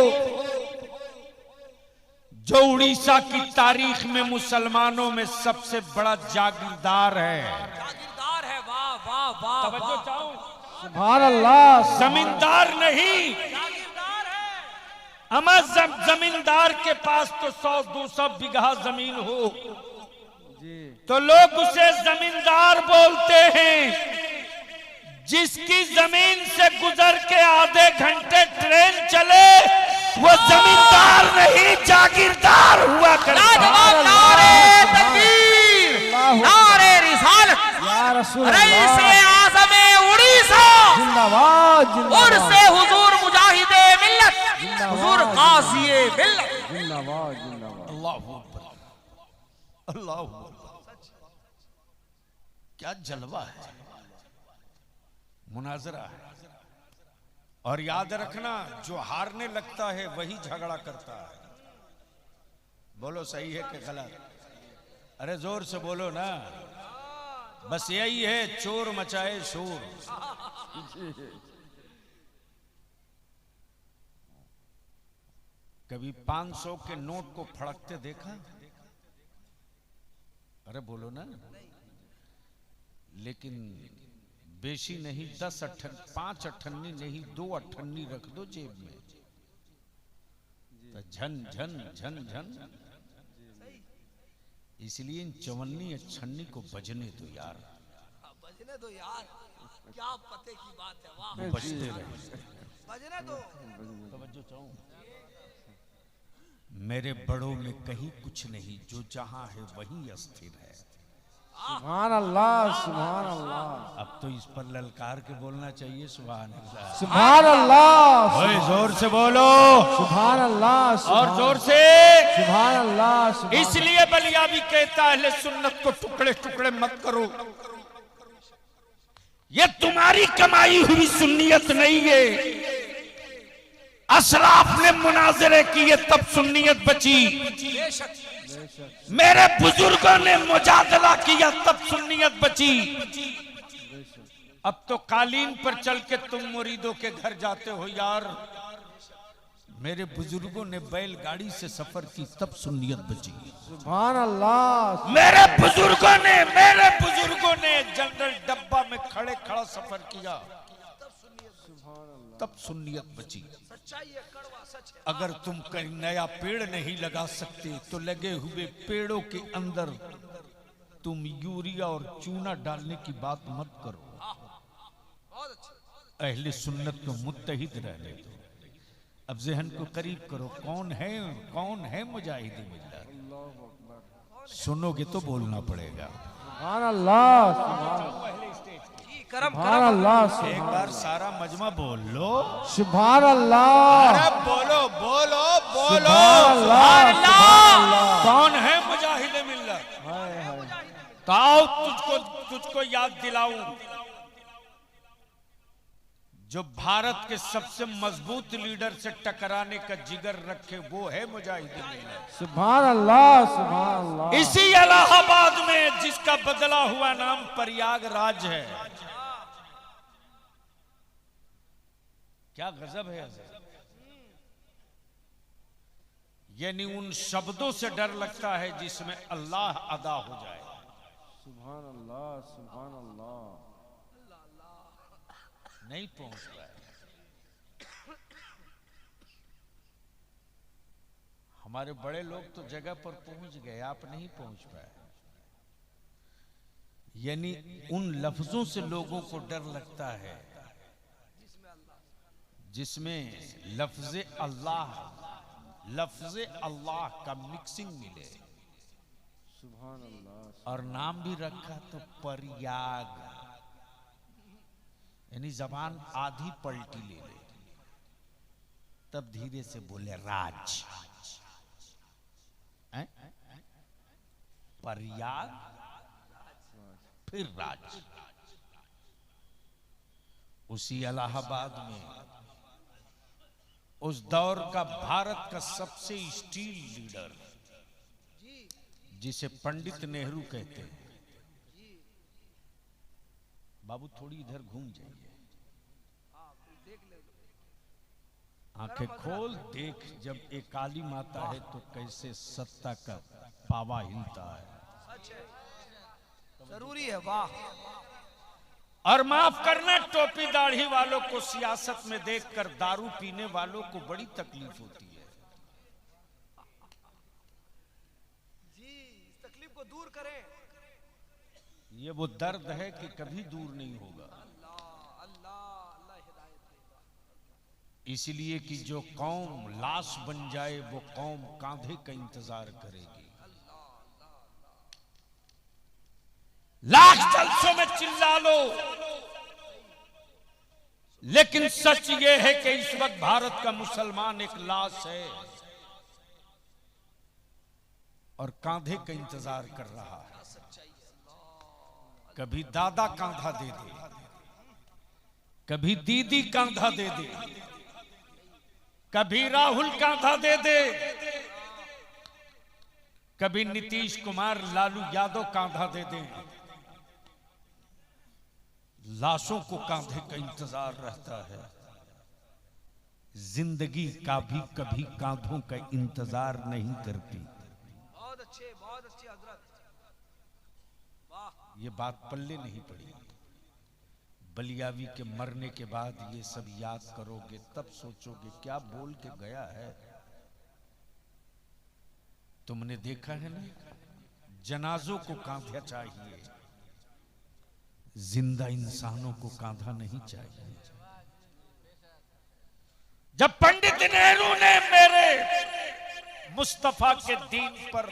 जो उड़ीसा की तारीख में मुसलमानों में सबसे बड़ा जागीरदार है। जागीरदार है, वाह वाह वाह। तवज्जो चाहूं, सुभान अल्लाह। जमींदार नहीं, जागीरदार है। अमा जमींदार के पास तो 100-200 बीघा जमीन हो तो लोग उसे जमींदार बोलते हैं। जिसकी जमीन से गुजर के आधे घंटे ट्रेन चले वो जमींदार नहीं जागीरदार हुआ करता। नारे तकबीर, नारे रिसालत, या रसूल रईस आज़म उड़ीसा, जिंदाबाद, और जिंदाबाद, से हुजूर मुजाहिद मिल्लत, हुजूर गाज़ी मिल्लत। जिंदाबाद, जिंदाबाद। अल्लाह अकबर, अल्लाह अकबर। क्या जलवा है, मुनाजरा है। और याद रखना, जो हारने लगता है वही झगड़ा करता है। बोलो सही है कि गलत? अरे जोर से बोलो ना। बस यही है, चोर मचाए शोर। कभी 500 के नोट को फड़कते देखा? अरे बोलो ना। लेकिन बेशी नहीं, 5 अठन्नी नहीं, 2 अठन्नी रख दो जेब में, तो झन झन झन झन। इसलिए इन 54 अठन्नी को बजने दो यार, बजने दो यार, क्या पते की बात है, वाह। बजते रहे, बजने दो। तवज्जो चाहूं। मेरे बड़ों में कहीं कुछ नहीं, जो जहां है वहीं अस्थिर है। सुभान अल्लाह, सुभान अल्लाह। अब तो इस पर ललकार के बोलना चाहिए, सुभान अल्लाह, सुभान अल्लाह, ओए जोर से बोलो, सुभान अल्लाह, और जोर से। सुभान अल्लाह। इसलिए बलिया भी कहता है, अहले सुन्नत को टुकड़े टुकड़े मत करो, ये तुम्हारी कमाई हुई सुन्नियत नहीं है। असलाफ ने मुनाजरे किए तब सुन्नियत बची, मेरे बुजुर्गों ने मुजादला किया तब सुन्नियत बची। अब तो कालीन पर चल के तुम मुरीदों के घर जाते हो यार, मेरे बुजुर्गों ने बैलगाड़ी से सफर की तब सुन्नियत बची। सुभान अल्लाह। मेरे बुजुर्गों ने जनरल डब्बा में खड़े खड़ा सफर किया तब सुन्नियत बची। अगर तुम कहीं नया पेड़ नहीं लगा सकते तो लगे हुए पेड़ों के अंदर तुम यूरिया और चूना डालने की बात मत करो। अहले सुन्नत को मुत्तहिद रहने दो। अब जहन को करीब करो, कौन है मुजाहिद मिल्लत? सुनोगे तो बोलना पड़ेगा। सुभान अल्लाह, सुभान अल्लाह। एक बार सारा मजमा बोल लो, सुभान अल्लाह। अरे बोलो बोलो बोलो, सुभान अल्लाह। कौन है मुजाहिद मिल्लत? तो आओ तुझको याद दिलाऊं, जो भारत के सबसे मजबूत लीडर से टकराने का जिगर रखे, वो है मुजाहिद मिल्लत। सुभान अल्लाह, सुभान अल्लाह। इसी इलाहाबाद में जिसका बदला हुआ नाम प्रयागराज है। क्या गजब है, यानी उन शब्दों से डर लगता है जिसमें अल्लाह अदा हो जाए। सुभान अल्लाह, सुभान अल्लाह। नहीं पहुंच पाए। हमारे बड़े लोग तो जगह पर पहुंच गए, आप नहीं पहुंच पाए। यानी उन लफ्जों से लोगों को डर लगता है जिसमें लफ्ज अल्लाह का मिक्सिंग मिले। सुभान अल्लाह। और नाम भी रखा तो प्रयाग, यानी जबान आधी पलटी ले ले, तब धीरे से बोले राज। प्रयाग फिर राज। उसी इलाहाबाद में उस दौर का भारत का सबसे स्टील लीडर, जिसे पंडित नेहरू कहते हैं। बाबू थोड़ी इधर घूम जाइए, आंखें खोल देख, जब एक काली माता है तो कैसे सत्ता का पावा हिलता है। जरूरी है, वाह। और माफ करना, टोपी दाढ़ी वालों को सियासत में देखकर दारू पीने वालों को बड़ी तकलीफ होती है। जी, इस तकलीफ को दूर करें। ये वो दर्द है कि कभी दूर नहीं होगा। अल्लाह अल्लाह हिदायत दे। इसलिए कि जो कौम लाश बन जाए वो कौम कांधे का इंतजार करेगी। लाख जलसों में चिल्ला लो, लेकिन सच ये है कि इस वक्त भारत का मुसलमान एक लाश है और कांधे का इंतजार कर रहा है। कभी दादा कांधा दे दे, कभी दीदी कांधा दे दे, कभी राहुल कांधा दे दे, कभी नीतीश कुमार लालू यादव कांधा दे दे, लाशों को कांधे का इंतजार रहता है, जिंदगी का भी कभी कांधों का इंतजार नहीं करती। बहुत अच्छे हजरत, वाह। ये बात पल्ले नहीं पड़ी। बलियावी के मरने के बाद ये सब याद करोगे तब सोचोगे क्या बोल के गया है। तुमने देखा है ना, जनाजों को कांधा चाहिए, जिंदा इंसानों को कांधा नहीं चाहिए। जब पंडित नेहरू ने मेरे मुस्तफा के दीन पर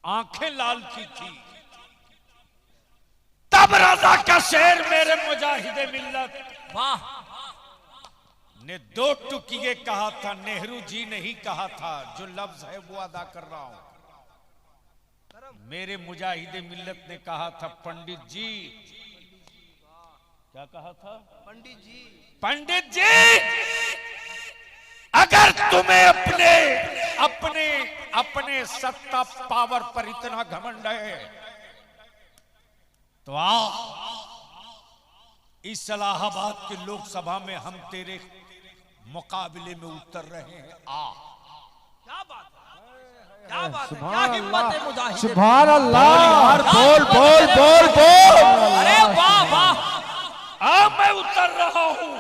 आंखें लाल की थी, तब रजा का शेर मेरे मुजाहिदे मिल्लत वाह। ने दो टुक ये कहा था, नेहरू जी ने ही कहा था, जो लफ्ज है वो अदा कर रहा हूं। मेरे मुजाहिदे मिल्लत ने कहा था, पंडित जी, क्या कहा था? पंडित जी, अगर तुम्हें अपने सत्ता पावर पर इतना घमंड है तो आओ, इस इलाहाबाद के लोकसभा में हम तेरे मुकाबले में उतर रहे हैं। क्या बात है, क्या बात है, क्या हिम्मत है मुजाहिद। सुभान अल्लाह यार, बोल बोल बोल बोल। अरे वाह वाह। मैं उतर रहा हूं।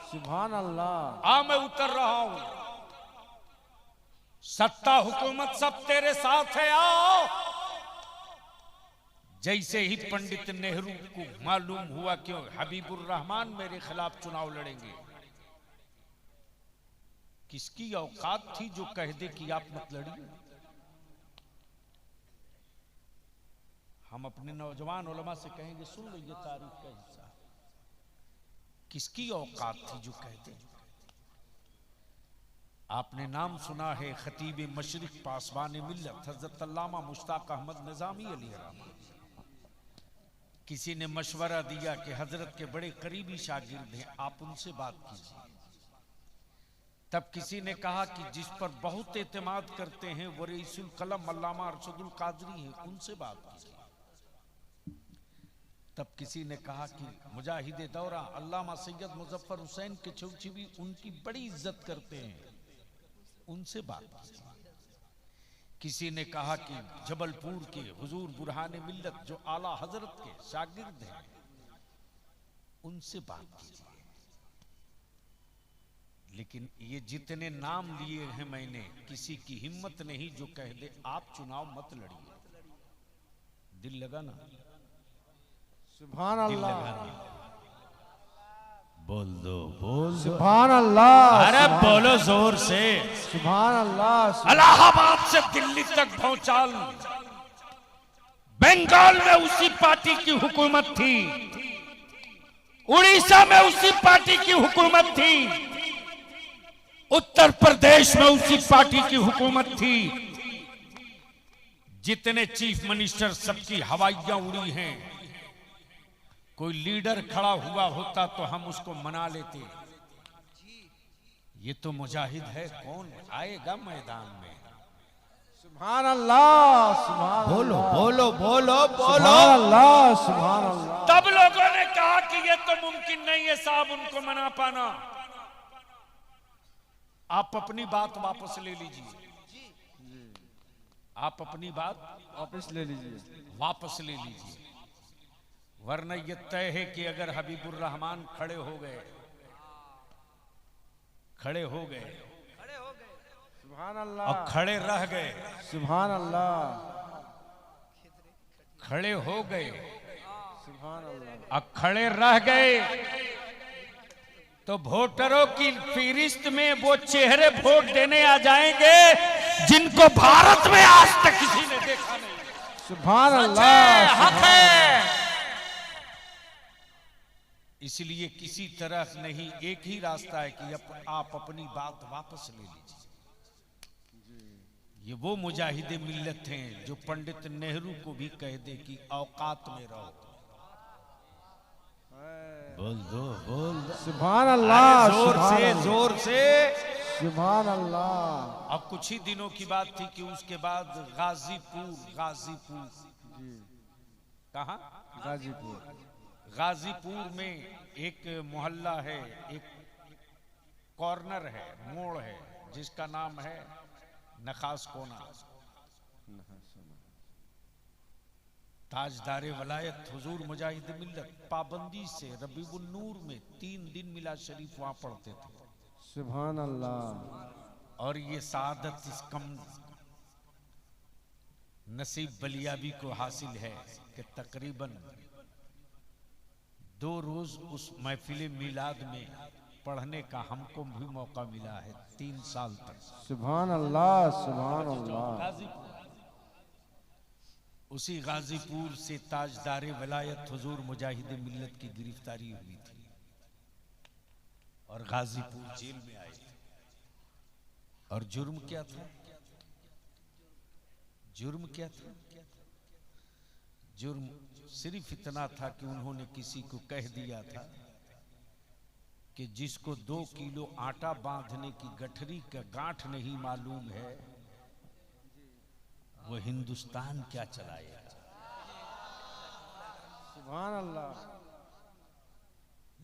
सुभान अल्लाह। मैं उतर रहा हूं। सत्ता हुकूमत सब तेरे साथ है, आओ। जैसे ही पंडित नेहरू को मालूम हुआ कि हबीबुर रहमान मेरे खिलाफ चुनाव लड़ेंगे, किसकी औकात थी जो कह दे कि आप मत लड़िए। हम अपने नौजवान उलमा से कहेंगे, सुन लो ये तारीख का हिस्सा, किसकी औकात थी जो कह दे। आपने नाम सुना है खतीब मशरिक पासबान मिल्लत हजरत अल्लामा मुश्ताक अहमद निजामी अलैहिर्रहमत। किसी ने मशवरा दिया कि हजरत के बड़े करीबी शागिर्द हैं, आप उनसे बात कीजिए। तब किसी ने कहा कि जिस पर बहुत एतमाद करते हैं वो रईसुल कलम अल्लामा अरशदुल कादरी हैं, उनसे बात कीजिए। तब किसी ने कहा कि मुजाहिदे दौरा अल्लामा सैयद मुजफ्फर हुसैन के चौचीवी उनकी बड़ी इज्जत करते हैं, उनसे बात कीजिए। किसी ने कहा कि जबलपुर के हुजूर बुरहान मिल्लत जो आला हजरत के शागिर्द हैं, उनसे बात कीजिए। लेकिन ये जितने नाम लिए हैं मैंने, किसी की हिम्मत नहीं जो कह दे आप चुनाव मत लड़िए। दिल लगा ना? सुभान अल्लाह। बोल दो, बोल दो। सुभान अल्लाह। अरे बोलो जोर से। सुभान अल्लाह। इलाहाबाद से दिल्ली तक भौचाल, बंगाल में उसी पार्टी की हुकूमत थी, उड़ीसा में उसी पार्टी की हुकूमत थी, उत्तर प्रदेश में उसी पार्टी की हुकूमत थी। जितने चीफ मिनिस्टर सबकी हवाइयां उड़ी हैं। कोई लीडर खड़ा हुआ होता तो हम उसको मना लेते, ये तो मुजाहिद है, कौन आएगा मैदान में। सुभान अल्लाह। सुभान बोलो अल्लाह। बोलो बोलो बोलो। सुभान अल्लाह। सुभान अल्लाह। तब लोगों ने कहा कि ये तो मुमकिन नहीं है साहब उनको मना पाना, आप अपनी बात वापस ले लीजिए। आप अपनी बात वापस ले लीजिए। वापस ले लीजिए, वरना यह तय है कि अगर हबीबुर रहमान खड़े हो गए, सुभान अल्लाह। और खड़े रह गए, सुभान अल्लाह। खड़े हो गए सुभान अल्लाह। और खड़े रह गए, तो वोटरों की फहरिस्त में वो चेहरे वोट देने आ जाएंगे जिनको भारत में आज तक किसी ने देखा नहीं। सुभान अल्लाह। हक है। इसलिए किसी तरह नहीं, एक ही रास्ता है कि आप अपनी बात वापस ले लीजिए। ये वो मुजाहिदे मिल्लत हैं जो पंडित नेहरू को भी कह दे कि औकात में रहो। बोल दो, बोल दो। सुभान अल्लाह। जोर सुभान से, अल्लाह। जोर से। सुभान अल्लाह। अब कुछ ही दिनों की बात थी कि उसके बाद गाजीपुर कहाँ? गाजीपुर। गाजीपुर में एक मोहल्ला है, एक कॉर्नर है, मोड़ है, जिसका नाम है नखास कोना। ताजदारे वलायत हुजूर मुजाहिद मिल्लत पाबंदी से रबीउन नूर में 3 दिन मिला शरीफ वहां पढ़ते थे। सुभान अल्लाह। और ये सादत इस कम नसीब बलियाबी को हासिल है कि तकरीबन 2 रोज उस महफिल मिलाद में पढ़ने का हमको भी मौका मिला है 3 साल तक। सुभान अल्लाह, सुभान अल्लाह। गाजीपुर, उसी गाजीपुर से ताजदारे वलायत हुजूर मुजाहिद मिल्लत की गिरफ्तारी हुई थी और गाजीपुर जेल में आए थे। और जुर्म क्या था? जुर्म क्या था? जुर्म सिर्फ इतना था कि उन्होंने किसी को कह दिया था कि जिसको 2 किलो आटा बांधने की गठरी का गांठ नहीं मालूम है वो हिंदुस्तान क्या चलाएगा। सुभान अल्लाह।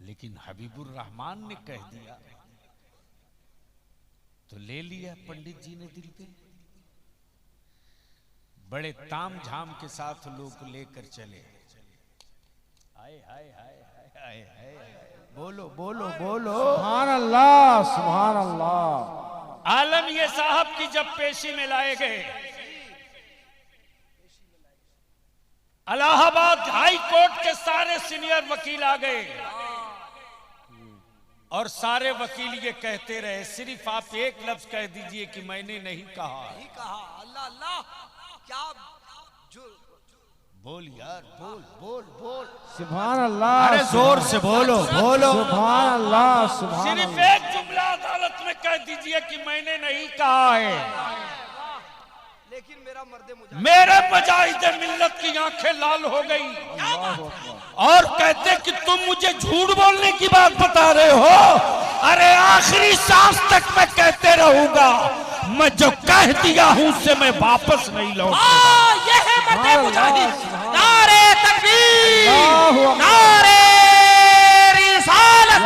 लेकिन हबीबुर रहमान ने कह दिया तो ले लिया पंडित जी ने दिल पे। बड़े ताम झाम के साथ लोग लेकर चले। हाय हाय हाय हाय हाय हाय, बोलो बोलो बोलो। सुभान अल्लाह, सुभान अल्लाह। आलम ये साहब की जब पेशी में लाए गए, इलाहाबाद हाई कोर्ट के सारे सीनियर वकील आ गए और सारे वकील ये कहते रहे, सिर्फ आप एक लफ्ज कह दीजिए कि मैंने नहीं कहा। नहीं कहा। अल्लाह अल्लाह, क्या बोल यार, बोल बोल बोल। सुभान अल्लाह। अरे जोर से बोलो बोलो। सुभान अल्लाह, सुभान सिर्फ अल्लाह। एक जुमला अदालत में कह दीजिए कि मैंने नहीं कहा है। लेकिन मेरे मुजाहिद मिल्लत की आंखें लाल हो गई और कहते कि तुम मुझे झूठ बोलने की बात बता रहे हो। अरे आखिरी सांस तक मैं कहते रहूंगा, मैं जो कह दिया हूं उससे मैं वापस नहीं लौटूंगा। ये है मर्द मुजाहिद। नारे तकबीर, नारे रिसालत,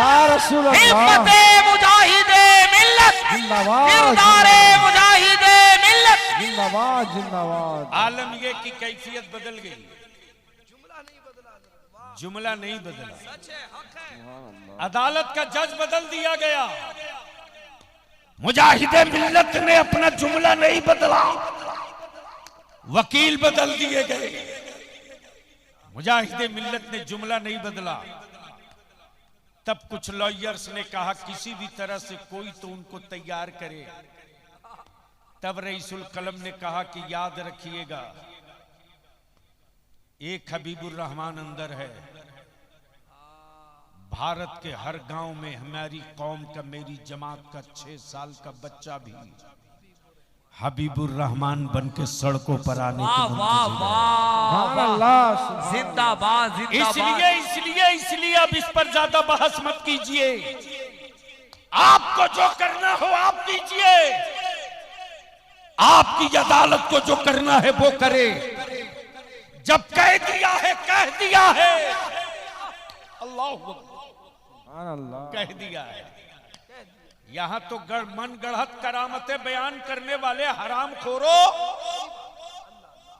हिम्मत मुजाहिद मिल्लत, किरदारे मुजाहिद मिल्लत। जिंदाबाद जिंदाबाद। आलम ये की कैफियत बदल गई, जुमला नहीं बदला। अदालत का जज बदल दिया गया, मुजाहिद मिल्लत ने अपना जुमला नहीं बदला, वकील बदल दिए गए। मुजाहिद मिल्लत ने जुमला नहीं बदला। तब कुछ लॉयर्स ने कहा किसी भी तरह से कोई तो उनको तैयार करे। तब रईसुल कलम ने कहा कि याद रखिएगा, एक हबीबुर रहमान अंदर है। भारत के हर गांव में हमारी कौम का, मेरी जमात का 6 साल का बच्चा भी हबीबुर रहमान बन के सड़कों पर आने के जिंदाबाद जिंदाबाद। इसलिए अब इस पर ज्यादा बहस मत कीजिए। आपको जो करना हो आप कीजिए, आपकी अदालत को जो करना है वो करे। जब कह दिया है कह दिया है, अल्लाह कह दिया है। यहां तो मन गढ़त करामतें बयान करने वाले हराम खोरो,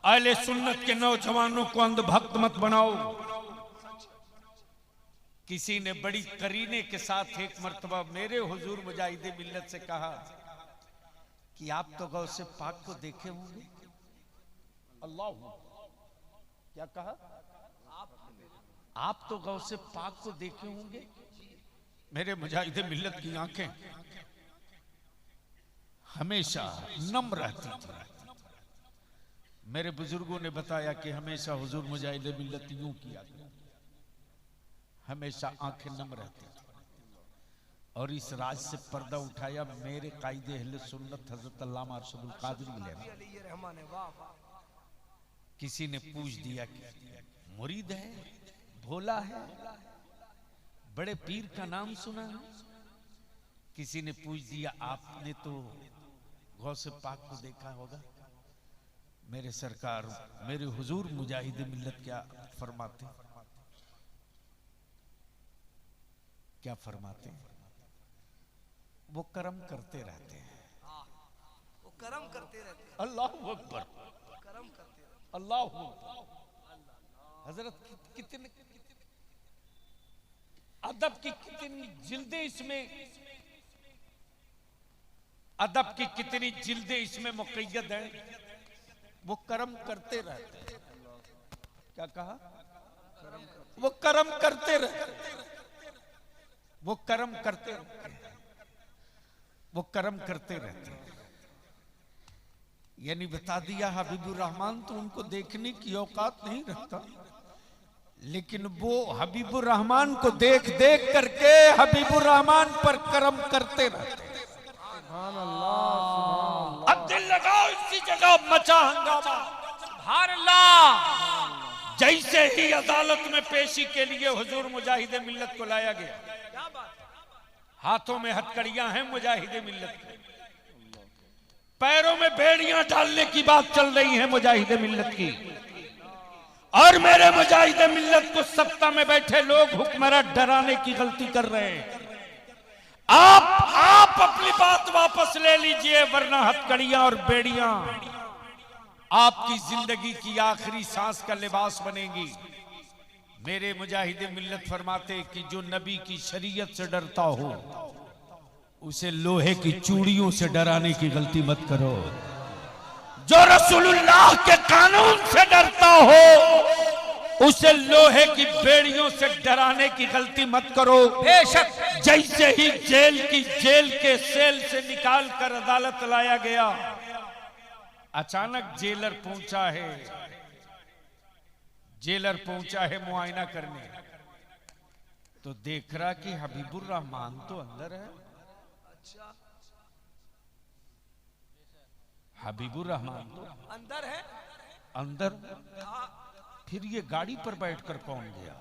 अहले सुन्नत के नौजवानों को अंधभक्त मत बनाओ। किसी ने बड़ी करीने के साथ एक मर्तबा मेरे हुजूर मुजाहिद मिल्लत से कहा कि आप तो गौसे पाक को देखे होंगे। अल्लाह, क्या कहा? आप तो गौसे पाक को देखे होंगे। मेरे मुजाहिद मिल्लत की आंखें हमेशा नम रहती थी। मेरे बुजुर्गों ने बताया कि हमेशा हुजूर मुजाहिद मिल्लत यूं किया, हमेशा आंखें नम रहती थी। और इस राज से पर्दा उठाया मेरे कायदे अहले सुन्नत हजरत अल्लामा अरशदुल कादरी ने। किसी ने पूछ दिया कि मुरीद है, भोला है, बड़े पीर का नाम सुना है। किसी ने पूछ दिया आपने तो गौसे पाक को देखा होगा। मेरे सरकार, मेरे हुजूर मुजाहिद मिल्लत क्या फरमाते, क्या फरमाते? वो कर्म करते रहते हैं, वो कर्म करते रहते हैं। अल्लाह अकबर, कर्म करते रहते अल्लाह अकबर। हजरत कितने अदब की कितनी जिल्दें इसमें, अदब की कितनी जिल्दें इसमें मुक़य्यद हैं। वो कर्म करते रहते हैं। क्या कहा? वो कर्म करते रहते, वो कर्म करते रहते, वो कर्म करते रहते। यानी बता दिया हबीबुर रहमान तो उनको देखने की औकात नहीं रखता, लेकिन वो हबीबुर रहमान को देख देख करके हबीबुर रहमान पर कर्म करते रहते। सुभान अल्लाह, अब दिल लगाओ इसी जगह मचा हंगामा। सुभान अल्लाह। जैसे ही अदालत में पेशी के लिए हुजूर मुजाहिद मिल्लत को लाया गया, क्या बात है? हाथों में हथकड़ियां हैं मुजाहिद मिल्लत के, पैरों में बेड़ियां डालने की बात चल रही है मुजाहिद मिल्लत की, और मेरे मुजाहिद मिल्लत को सत्ता में बैठे लोग हुक्मरान डराने की गलती कर रहे हैं। आप अपनी बात वापस ले लीजिए, वरना हथकड़ियां और बेड़ियां आपकी जिंदगी की आखिरी सांस का लिबास बनेगी। मेरे मुजाहिद मिल्लत फरमाते कि जो नबी की शरीयत से डरता हो उसे लोहे की चूड़ियों से डराने की गलती मत करो। जो रसूलुल्लाह के कानून से डरता हो उसे लोहे की बेड़ियों से डराने की गलती मत करो। बेशक। जैसे ही जेल के सेल से निकाल कर अदालत लाया गया, अचानक जेलर पहुंचा है मुआयना करने, तो देख रहा कि हबीबुर रहमान तो अंदर है। हबीबुर रहमान तो अंदर है। अंदर, फिर ये गाड़ी पर बैठकर कौन गया?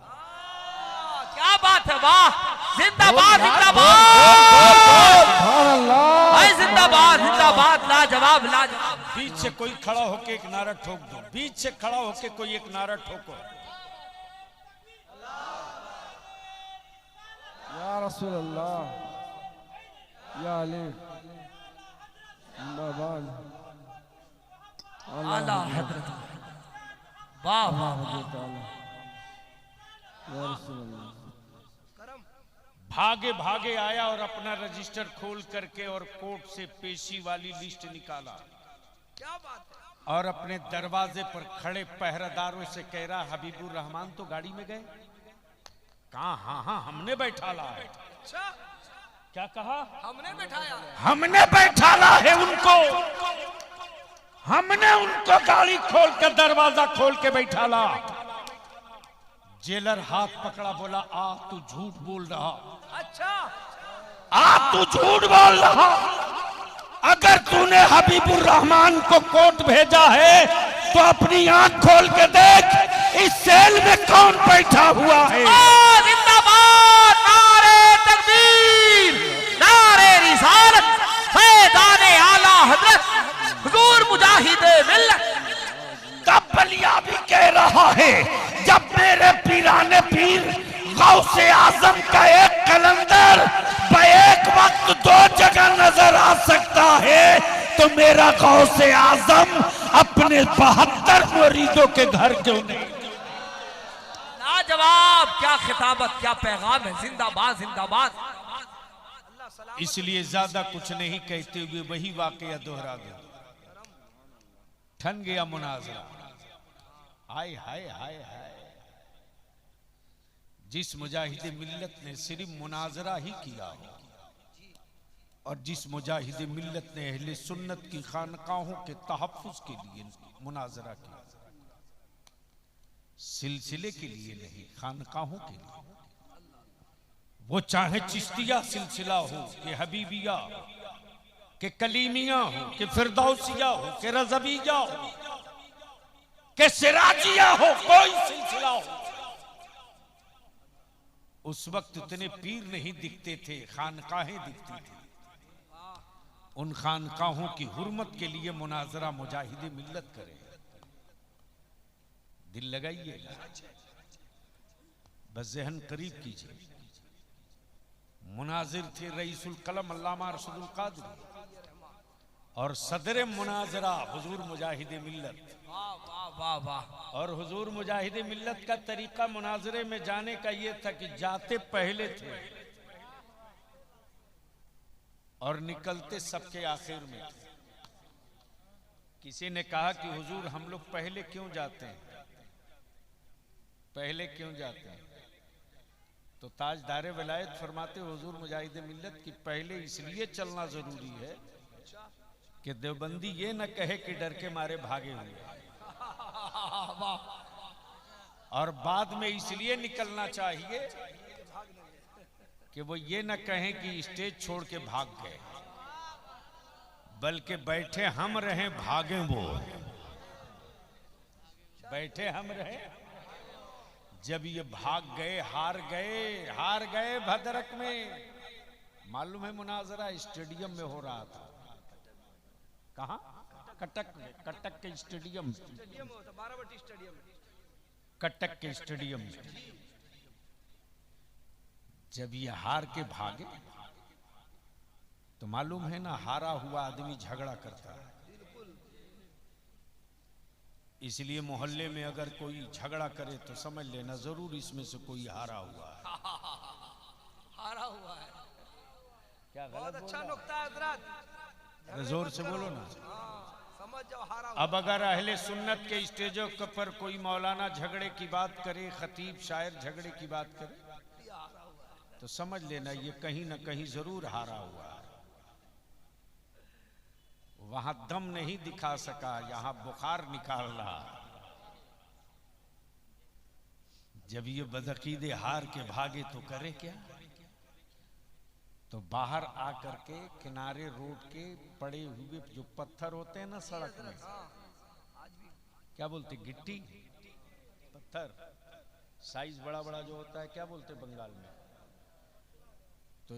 क्या बात है, वाह, जिंदाबाद जिंदाबाद, सुभान अल्लाह, भाई जिंदाबाद जिंदाबाद, लाजवाब लाजवाब। बीच से कोई खड़ा होके एक नारा ठोक दो, बीच से खड़ा होके कोई एक नारा ठोको। या रसूल अल्लाह, या अली, जिंदाबाद। आला हजरत, वाह वाह वाह। या रसूल अल्लाह। भागे भागे आया और अपना रजिस्टर खोल करके और कोर्ट से पेशी वाली लिस्ट निकाला, क्या बात है? और अपने दरवाजे पर खड़े पहरेदारों से कह रहा, हबीबुर रहमान तो गाड़ी में गए? कहा हाँ हमने बैठाला है। अच्छा, क्या कहा? हमने बैठाया है। हमने बैठाला है उनको, हमने उनको गाड़ी खोल कर दरवाजा खोल के बैठाला। जेलर हाथ पकड़ा, बोला आ तू झूठ बोल रहा, अच्छा, तू झूठ बोल रहा। अगर तूने हबीबुर रहमान को कोर्ट भेजा है तो अपनी आंख खोल के देख, इस सेल में कौन बैठा हुआ है? जिंदाबाद, नारे तकबीर, नारे रिसालत, फैज़ाने आला हजरत हुजूर मुजाहिद मिल्लत। तब बलिया भी कह रहा है, जब मेरे पीराने पीर गौसे आजम का एक कलंदर एक वक्त दो जगह नजर आ सकता है, तो मेरा गौसे आजम अपने 72 मुरीदों के घर क्यों नहीं? लाजवाब, क्या खिताबत, क्या पैगाम है। जिंदाबाद जिंदाबाद। इसलिए ज्यादा कुछ नहीं कहते हुए वही वाकया दोहरा गया। ठन गया मुनाजरा। हाय हाय हाय हाय, जिस मुजाहिद मिल्लत ने सिर्फ मुनाजरा ही किया हो, और जिस मुजाहिद मिल्लत ने अहले सुन्नत की खानकाहों के तहफ्फुज के लिए मुनाजरा किया, सिलसिले के लिए नहीं, खानकाहों के लिए। वो चाहे चिश्तिया सिलसिला हो कि हबीबिया कि कलीमिया हो कि फिरदौसिया हो कि रज़विया हो कि सिराजिया हो, कोई सिलसिला हो। उस वक्त इतने पीर नहीं दिखते थे, खानकाहें दिखती थी। उन खानकाहों की हुर्मत के लिए मुनाजरा मुजाहिद मिल्लत करे। दिल लगाइएगा, बस ज़हन करीब कीजिए। मुनाजिर थे रईसुल कलम अल्लामा अरशदुल कादरी और सदर मुनाजरा हुजूर मुजाहिद मिल्लत। वाह वाह वाह वाह। और हुजूर मुजाहिद मिल्लत का तरीका मुनाजरे में जाने का ये था कि जाते पहले थे और निकलते सबके आखिर में थे। किसी ने कहा कि हुजूर हम लोग पहले क्यों जाते हैं, पहले क्यों जाते हैं? तो ताजदारे विलायत फरमाते हुजूर मुजाहिद मिल्लत की पहले इसलिए चलना जरूरी है कि देवबंदी ये न कहे कि डर के मारे भागे हुए, और बाद में इसलिए निकलना चाहिए कि वो ये न कहें कि स्टेज छोड़ के भाग गए, बल्कि बैठे हम रहे भागे वो, बैठे हम रहे। जब ये भाग गए, हार गए भद्रक में। मालूम है मुनाजरा स्टेडियम में हो रहा था। कहाँ? कटक में, कटक के स्टेडियम, कटक के स्टेडियम में। जब ये हार के भागे तो मालूम है ना, हारा हुआ आदमी झगड़ा करता है। इसलिए मोहल्ले में अगर कोई झगड़ा करे तो समझ लेना जरूर इसमें से कोई हारा हुआ है। हारा हुआ है। क्या बहुत गलत अच्छा बोल नुक्ता है हजरत। रहा? जोर से बोलो ना। समझ जाओ, हारा हुआ। अब अगर अहले सुन्नत के स्टेजों पर कोई मौलाना झगड़े की बात करे, खतीब शायर झगड़े की बात करे, तो समझ लेना ये कहीं ना कहीं जरूर हारा हुआ है। वहां दम नहीं दिखा सका, यहां बुखार निकाल रहा। जब ये बदअकीदे हार के भागे तो करे क्या? तो बाहर आकर के किनारे रोड के पड़े हुए जो पत्थर होते हैं ना सड़क में, क्या बोलते, गिट्टी पत्थर, साइज बड़ा बड़ा जो होता है, क्या बोलते बंगाल में? तो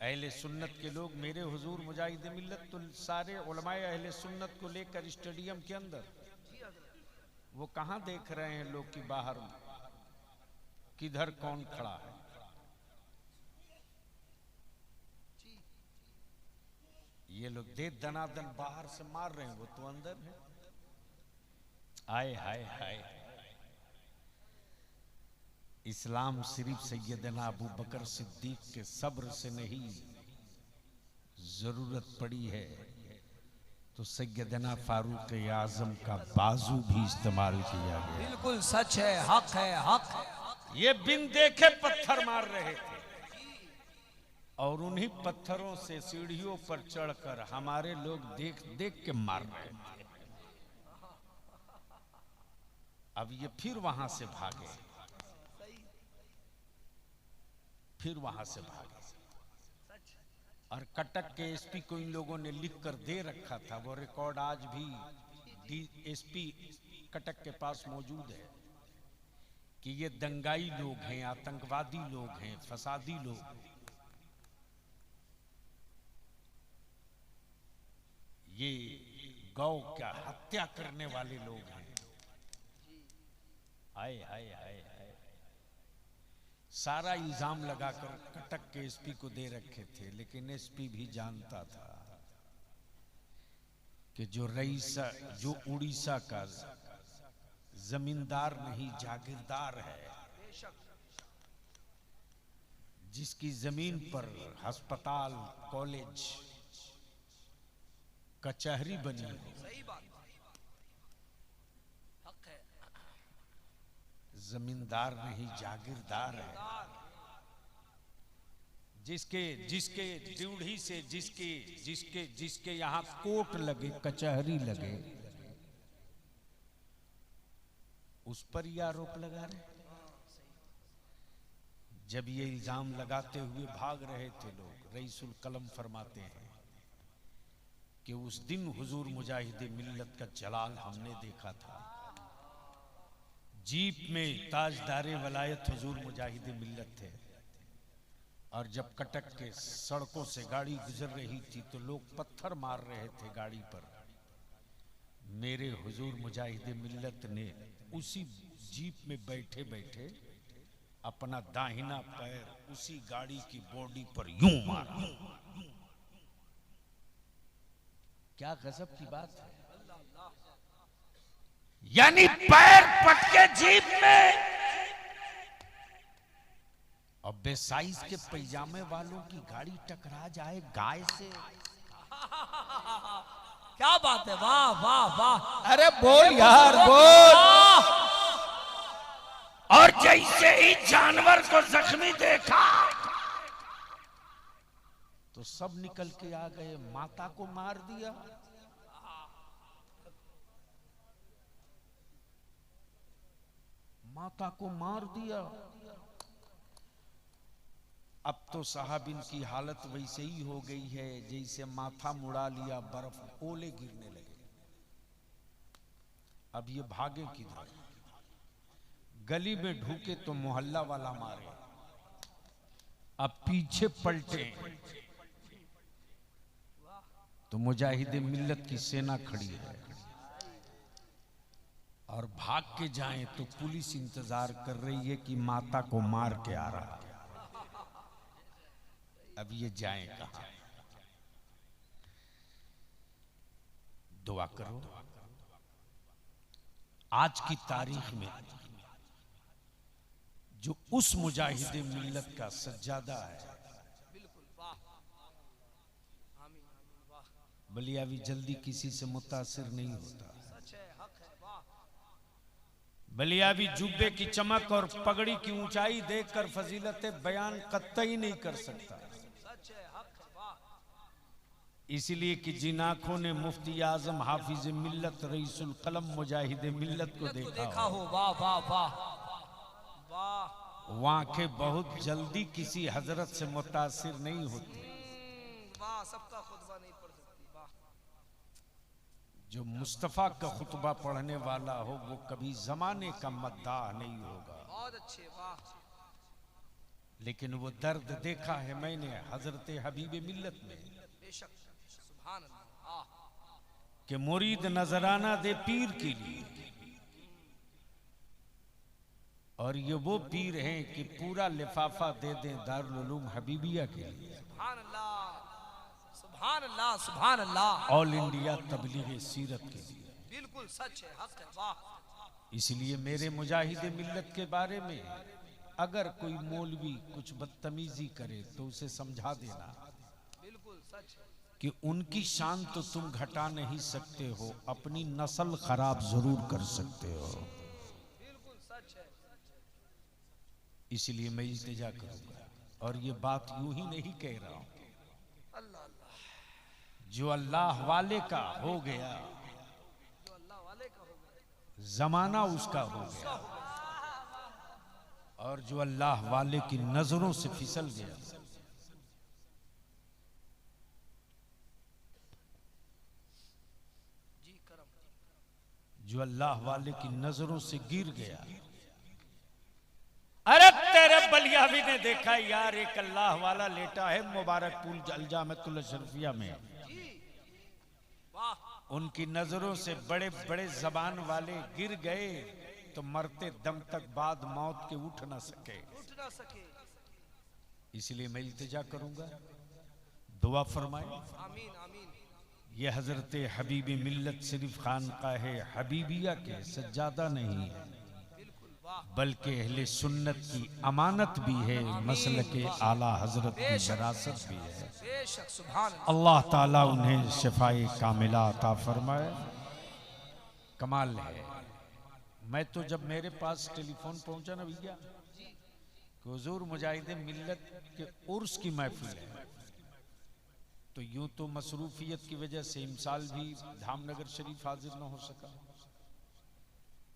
अहले सुन्नत के लोग, मेरे हुजूर मुजाहिद मिल्लत तो सारे उलमाए अहले सुन्नत को लेकर स्टेडियम के अंदर, वो कहाँ देख रहे हैं लोग कि बाहर किधर कौन खड़ा है। ये लोग दे दनादन बाहर से मार रहे हैं, वो तो अंदर है। आए हाय हाय। इस्लाम सिर्फ सैयदना अबू बकर सिद्दीक के सब्र से नहीं, जरूरत पड़ी है तो सैयदना फारूक आजम का बाजू भी इस्तेमाल किया गया। बिल्कुल सच है, हक है, हक है। ये बिन देखे पत्थर मार रहे थे और उन्हीं पत्थरों से सीढ़ियों पर चढ़कर हमारे लोग देख देख के मार रहे थे। अब ये फिर वहां से भागे, फिर वहां से भागे। और कटक के एसपी को इन लोगों ने लिख कर दे रखा था, वो रिकॉर्ड आज भी एसपी कटक के पास मौजूद है कि ये दंगाई लोग हैं, आतंकवादी लोग हैं, फसादी लोग, ये गौ का हत्या करने वाले लोग हैं। हाय हाय हाय हाय। सारा इल्जाम लगाकर कटक के एसपी को दे रखे थे, लेकिन एसपी भी जानता था कि जो रईसा, जो उड़ीसा का जमींदार नहीं जागीरदार है, जिसकी जमीन पर अस्पताल, कॉलेज, कचहरी बनी हो, सही बात, हक है। जमींदार नहीं जागीरदार है, जिसके जिसके ड्यूढ़ी से जिसके जिसके जिसके यहाँ कोर्ट लगे, कचहरी लगे, उस पर ये आरोप लगा रहे। जब ये इल्जाम लगाते हुए भाग रहे थे लोग, रईसुल कलम फरमाते हैं कि उस दिन हुजूर मुजाहिद मिल्लत का जलाल हमने देखा था। जीप में ताजदारे वलायत हुजूर मुजाहिद मिल्लत थे, और जब कटक के सड़कों से गाड़ी गुजर रही थी तो लोग पत्थर मार रहे थे गाड़ी पर। मेरे हुजूर मुजाहिद मिल्लत ने उसी जीप में बैठे बैठे अपना दाहिना पैर उसी गाड़ी की बॉडी पर यूं मारा। क्या गजब की बात है। यानी पैर पटके जीप में और बेसाइज के पैजामे वालों की गाड़ी टकरा जाए गाय से। क्या बात है, वाह वाह वाह। अरे बोल यार बोल। और जैसे ही जानवर को जख्मी देखा तो सब निकल के आ गए, माता को मार दिया। माता को मार दिया। अब तो साहब इनकी हालत वैसे ही हो गई है जैसे माथा मुड़ा लिया, बर्फ ओले गिरने लगे। अब ये भागे किधर? गली में ढूके तो मोहल्ला वाला मारे। अब पीछे पलटे तो मुजाहिद मिल्लत की सेना खड़ी है। और भाग के जाएं तो पुलिस इंतजार कर रही है कि माता को मार के आ रहा है। अब ये जाएं कहां? दुआ करो आज की तारीख में जो उस मुजाहिद मिल्लत का सज्जादा है, बलियावी जल्दी किसी से मुतासिर नहीं होता। बलियावी जुब्बे की चमक और पगड़ी की ऊंचाई देखकर फजीलत बयान कतई नहीं कर सकता। इसलिए कि जिन आंखों ने मुफ्ती आजम हाफिज मिल्लत रईसुल कलम मुजाहिद मिल्लत को देखा हो, वाह वाह वाह वाह। वो आंखें बहुत जल्दी किसी हजरत से मुतासिर नहीं होती। वाह, सबका खुतबा नहीं पढ़ सकती। वाह। जो मुस्तफा का खुतबा पढ़ने वाला हो वो कभी जमाने का मद्दाह नहीं होगा। बहुत अच्छे, वाह। लेकिन वो दर्द देखा है मैंने हजरत हबीब मिल्लत में। बेशक, सुभान अल्लाह। कि मुरीद नजराना दे पीर के लिए, और ये वो पीर हैं कि पूरा लिफाफा दे दें दारुल उलूम हबीबिया के लिए। सुभान अल्लाह, सुभान अल्लाह, सुभान अल्लाह। ऑल इंडिया तबलीग सीरत के लिए। बिल्कुल सच है, हक है, वाह। इसलिए मेरे मुजाहिद मिल्लत के बारे में अगर कोई मौलवी कुछ बदतमीजी करे तो उसे समझा देना। बिल्कुल सच है कि उनकी शान तो तुम घटा नहीं सकते हो, अपनी नस्ल खराब जरूर कर सकते हो। बिल्कुल सच है। इसलिए मैं इल्तिजा करूंगा, और ये बात यूं ही नहीं कह रहा हूं। अल्लाह अल्लाह। जो अल्लाह वाले का हो गया, जो अल्लाह वाले का हो गया, जमाना उसका हो गया, और जो अल्लाह वाले की नजरों से फिसल गया, जी करम, जो अल्लाह वाले की नजरों से गिर गया। अरे तेरे बलियावी ने देखा यार, एक अल्लाह वाला लेटा है मुबारकपुर अलजामतुल अशरफिया में। वाह। उनकी नजरों से बड़े बड़े जबान वाले गिर गए तो मरते दम तक बाद मौत के उठ ना सके। उठ ना सके। इसलिए मैं इल्तिजा करूंगा, दुआ फरमाए। आमीन आमीन। ये हजरत हबीब मिल्लत सिर्फ खानकाह हबीबिया के सज्जादा नहीं है, बल्कि अहले सुन्नत की अमानत भी है, मसलक आला हजरत की विरासत भी है। बेशक, सुभान अल्लाह ताला उन्हें शिफाए कामिला अता फरमाए। कमाल है। मैं तो जब मेरे पास टेलीफोन पहुंचा ना भैया कि हुजूर मुजाहिद मिल्लत के उर्स की महफिल है, तो यूं तो मसरूफियत की वजह से इमसाल भी धामनगर शरीफ हाजिर न हो सका,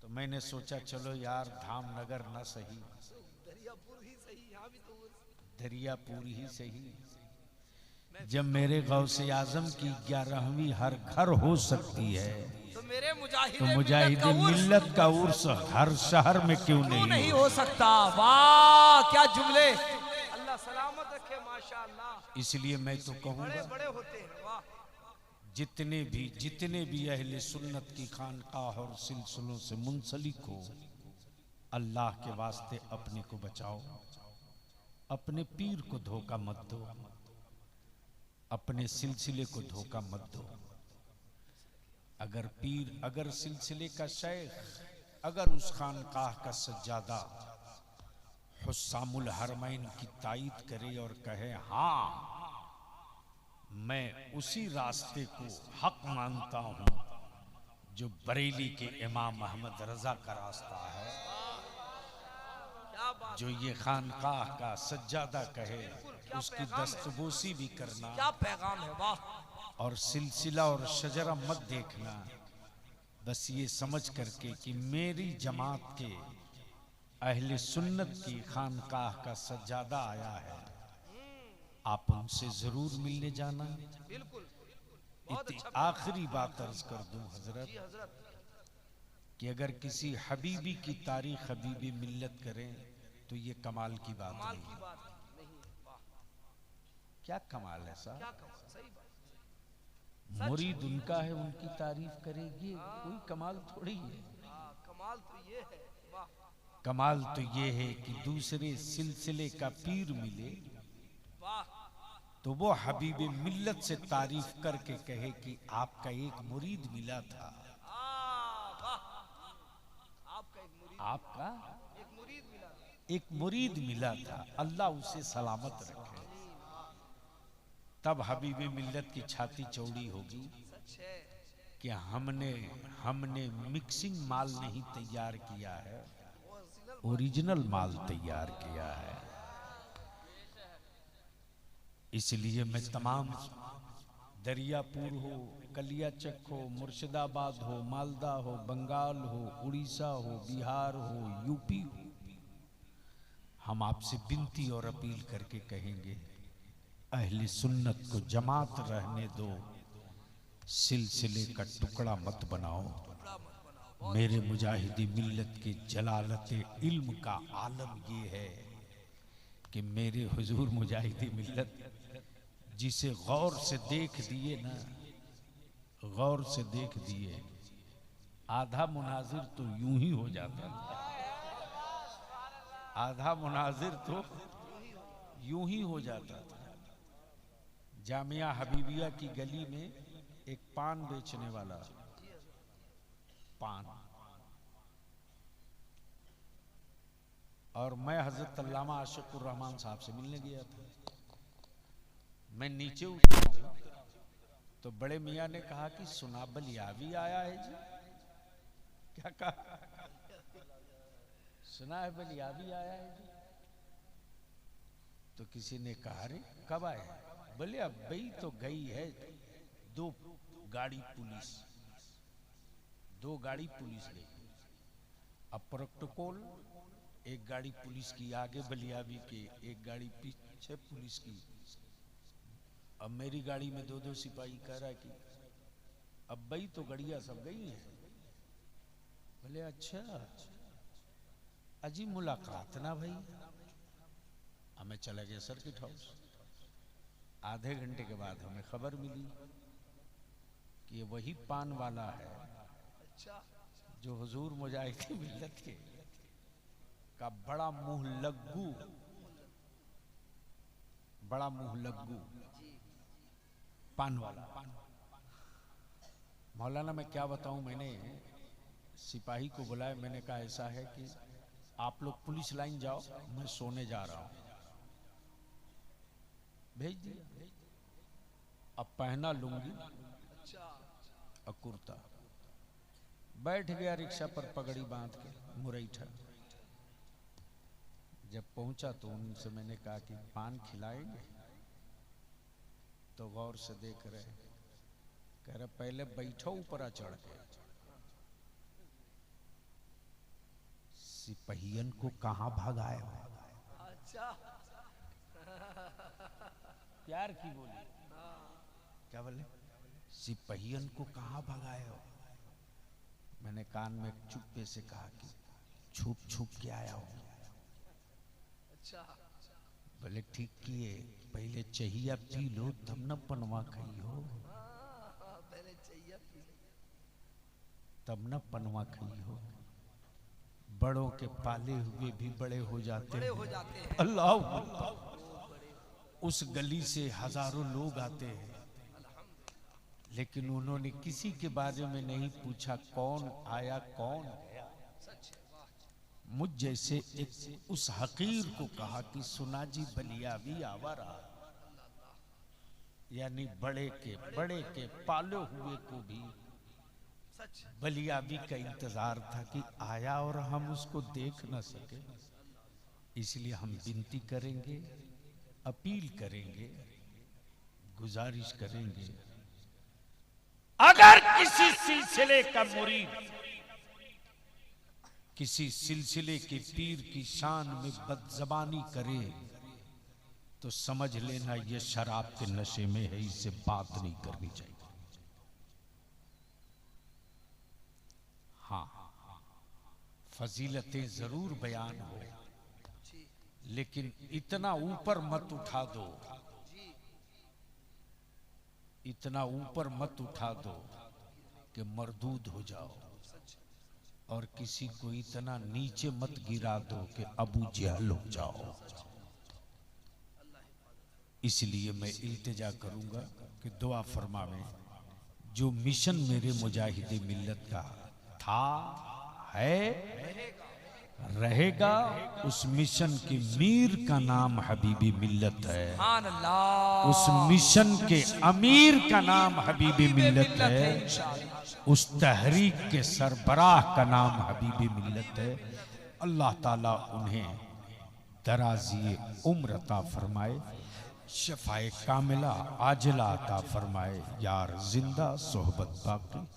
तो मैंने सोचा चलो यार धामनगर न सही, दरियापुर ही सही, यहाँ भी तो दरियापुर ही सही। जब मेरे गौसे आजम की 11वीं हर घर हो सकती है, तो मेरे तो मुजाहिद मिल्लत का उर्स हर शहर में क्यों नहीं हो सकता। वाह, क्या जुमले। अल्लाह सलामत रखे, माशाअल्लाह। इसलिए मैं तो कहूँगा बड़े होते हैं, वाह। जितने भी अहले सुन्नत की खानकाह और सिलसिलों से मुंसलिक हो, अल्लाह के वास्ते अपने को बचाओ, अपने पीर को धोखा मत दो, अपने सिलसिले को धोखा मत दो। अगर पीर, अगर सिलसिले का शेख, अगर उस खानकाह का सज्जादा हुस्सामुल हरमैन की तायीद करे और कहे हाँ मैं उसी रास्ते को हक मानता हूं जो बरेली के इमाम अहमद रजा का रास्ता है, जो ये खानकाह का सज्जादा कहे उसकी दस्तबोसी भी करना, क्या पैगाम है, वाह। और सिलसिला और शजरा मत देखना, बस ये समझ करके कि मेरी जमात के अहले सुन्नत की खानकाह का सज्जादा आया है, आप उनसे जरूर मिलने जाना। बिल्कुल। आखिरी बात अर्ज कर दूं हजरत कि अगर किसी हबीबी की तारीख हबीबी मिल्लत करें तो ये कमाल की बात नहीं। क्या कमाल है साहब, मुरीद उनका है, उनकी तारीफ करेगी, कोई कमाल थोड़ी है। कमाल तो ये है, वाह। कमाल तो ये है कि दूसरे सिलसिले का पीर मिले तो वो हबीब मिल्लत से तारीफ करके कहे कि आपका एक मुरीद मिला था, आपका एक मुरीद मिला था, अल्लाह उसे सलामत रखे। तब हबीब मिल्लत की छाती चौड़ी होगी कि हमने मिक्सिंग माल नहीं तैयार किया है, ओरिजिनल माल तैयार किया है। इसलिए मैं तमाम दरियापुर हो, कलियाचक हो, मुर्शिदाबाद हो, मालदा हो, बंगाल हो, उड़ीसा हो, बिहार हो, यूपी हो, हम आपसे विनती और अपील करके कहेंगे अहले सुन्नत को जमात रहने दो, सिलसिले का टुकड़ा मत बनाओ। मेरे मुजाहिदी मिल्लत के जलालत इल्म का आलम ये है कि मेरे हुजूर मुजाहिदी मिल्लत जिसे गौर से देख दिए ना, गौर से देख दिए, आधा मुनाजिर तो यूं ही हो जाता था, आधा मुनाजिर तो यूं ही हो जाता था। जामिया हबीबिया की गली में एक पान बेचने वाला, पान, और मैं हजरत अल्लामा आशिकुर रहमान साहब से मिलने गया था। मैं नीचे उतरा तो बड़े मियाँ ने कहा कि सुना बलियावी आया है जी। क्या कहा? सुना है बलियावी आया है जी। तो किसी ने कहा अरे कब आया? बोले अब भाई तो गई है, दो गाड़ी पुलिस गई। अब प्रोटोकॉल, एक गाड़ी पुलिस की आगे बलियावी के, एक गाड़ी पीछे पुलिस की। अब मेरी गाड़ी में दो सिपाही कह रहा है कि अब भाई तो गड़िया सब गई हैं। बोले अच्छा, अजीब मुलाकात ना भाई। हमें चला गया सर्किट हाउस। आधे घंटे के बाद हमें खबर मिली कि ये वही पान वाला है जो हुजूर मुजाहिदी मिल्लत के का बड़ा मुंह लग्गू पान वाला। मौलाना मैं क्या बताऊं, मैंने सिपाही को बुलाया, मैंने कहा ऐसा है कि आप लोग पुलिस लाइन जाओ, मैं सोने जा रहा हूं। भेज दिया। अब पहना लूंगी और कुर्ता, बैठ गया रिक्शा पर पगड़ी बांध के मुरैठा। जब पहुंचा तो उनसे मैंने कहा कि पान खिलाएंगे? तो गौर से देख रहे, कह रहे पहले बैठो ऊपर चढ़ के। सिपहियन को कहां भगाए हो? अच्छा, प्यार की बोली। क्या बोले? सिपहियन को कहां भगाए हो? मैंने कान में चुप्पे से कहा कि छुप के आया हूं। अच्छा, बोले ठीक किए, पहले चाहिए पी लो तब न बनवा खई हो। तब न पनवा खई हो। बड़ों के पाले हुए भी बड़े हो जाते हैं। अल्लाह अकबर। उस गली से हजारों लोग आते हैं, लेकिन उन्होंने किसी के बारे में नहीं पूछा कौन आया कौन गया। मुझ जैसे एक उस हकीर को कहा कि सुना जी बलियावी आवारा, यानी बड़े के पाले हुए को भी बलियावी का इंतजार था कि आया और हम उसको देख न सके। इसलिए हम विनती करेंगे, अपील करेंगे, गुजारिश करेंगे, अगर किसी सिलसिले का मुरीद किसी सिलसिले के पीर की शान में बदजबानी करे तो समझ लेना ये शराब के नशे में है, इससे बात नहीं करनी चाहिए। हाँ, फजीलतें जरूर बयान हो, लेकिन इतना ऊपर मत उठा दो, इतना ऊपर मत उठा दो कि मरदूद हो जाओ, और किसी को इतना नीचे मत गिरा दो कि अबू जहल हो जाओ। इसलिए मैं इल्तिजा करूंगा कि दुआ फरमावें, जो मिशन मेरे मुजाहिदे मिल्लत का था, है, रहेगा, उस मिशन के मीर का नाम हबीबी मिल्लत है। उस मिशन के अमीर का नाम हबीबी मिल्लत है। उस तहरीक के सरबराह का नाम हबीबी मिल्लत है। अल्लाह ताला उन्हें दराज़ी उम्र अता फरमाए, शफ़ाए कामिला आजिला अता फरमाए। यार जिंदा सोहबत बाकी।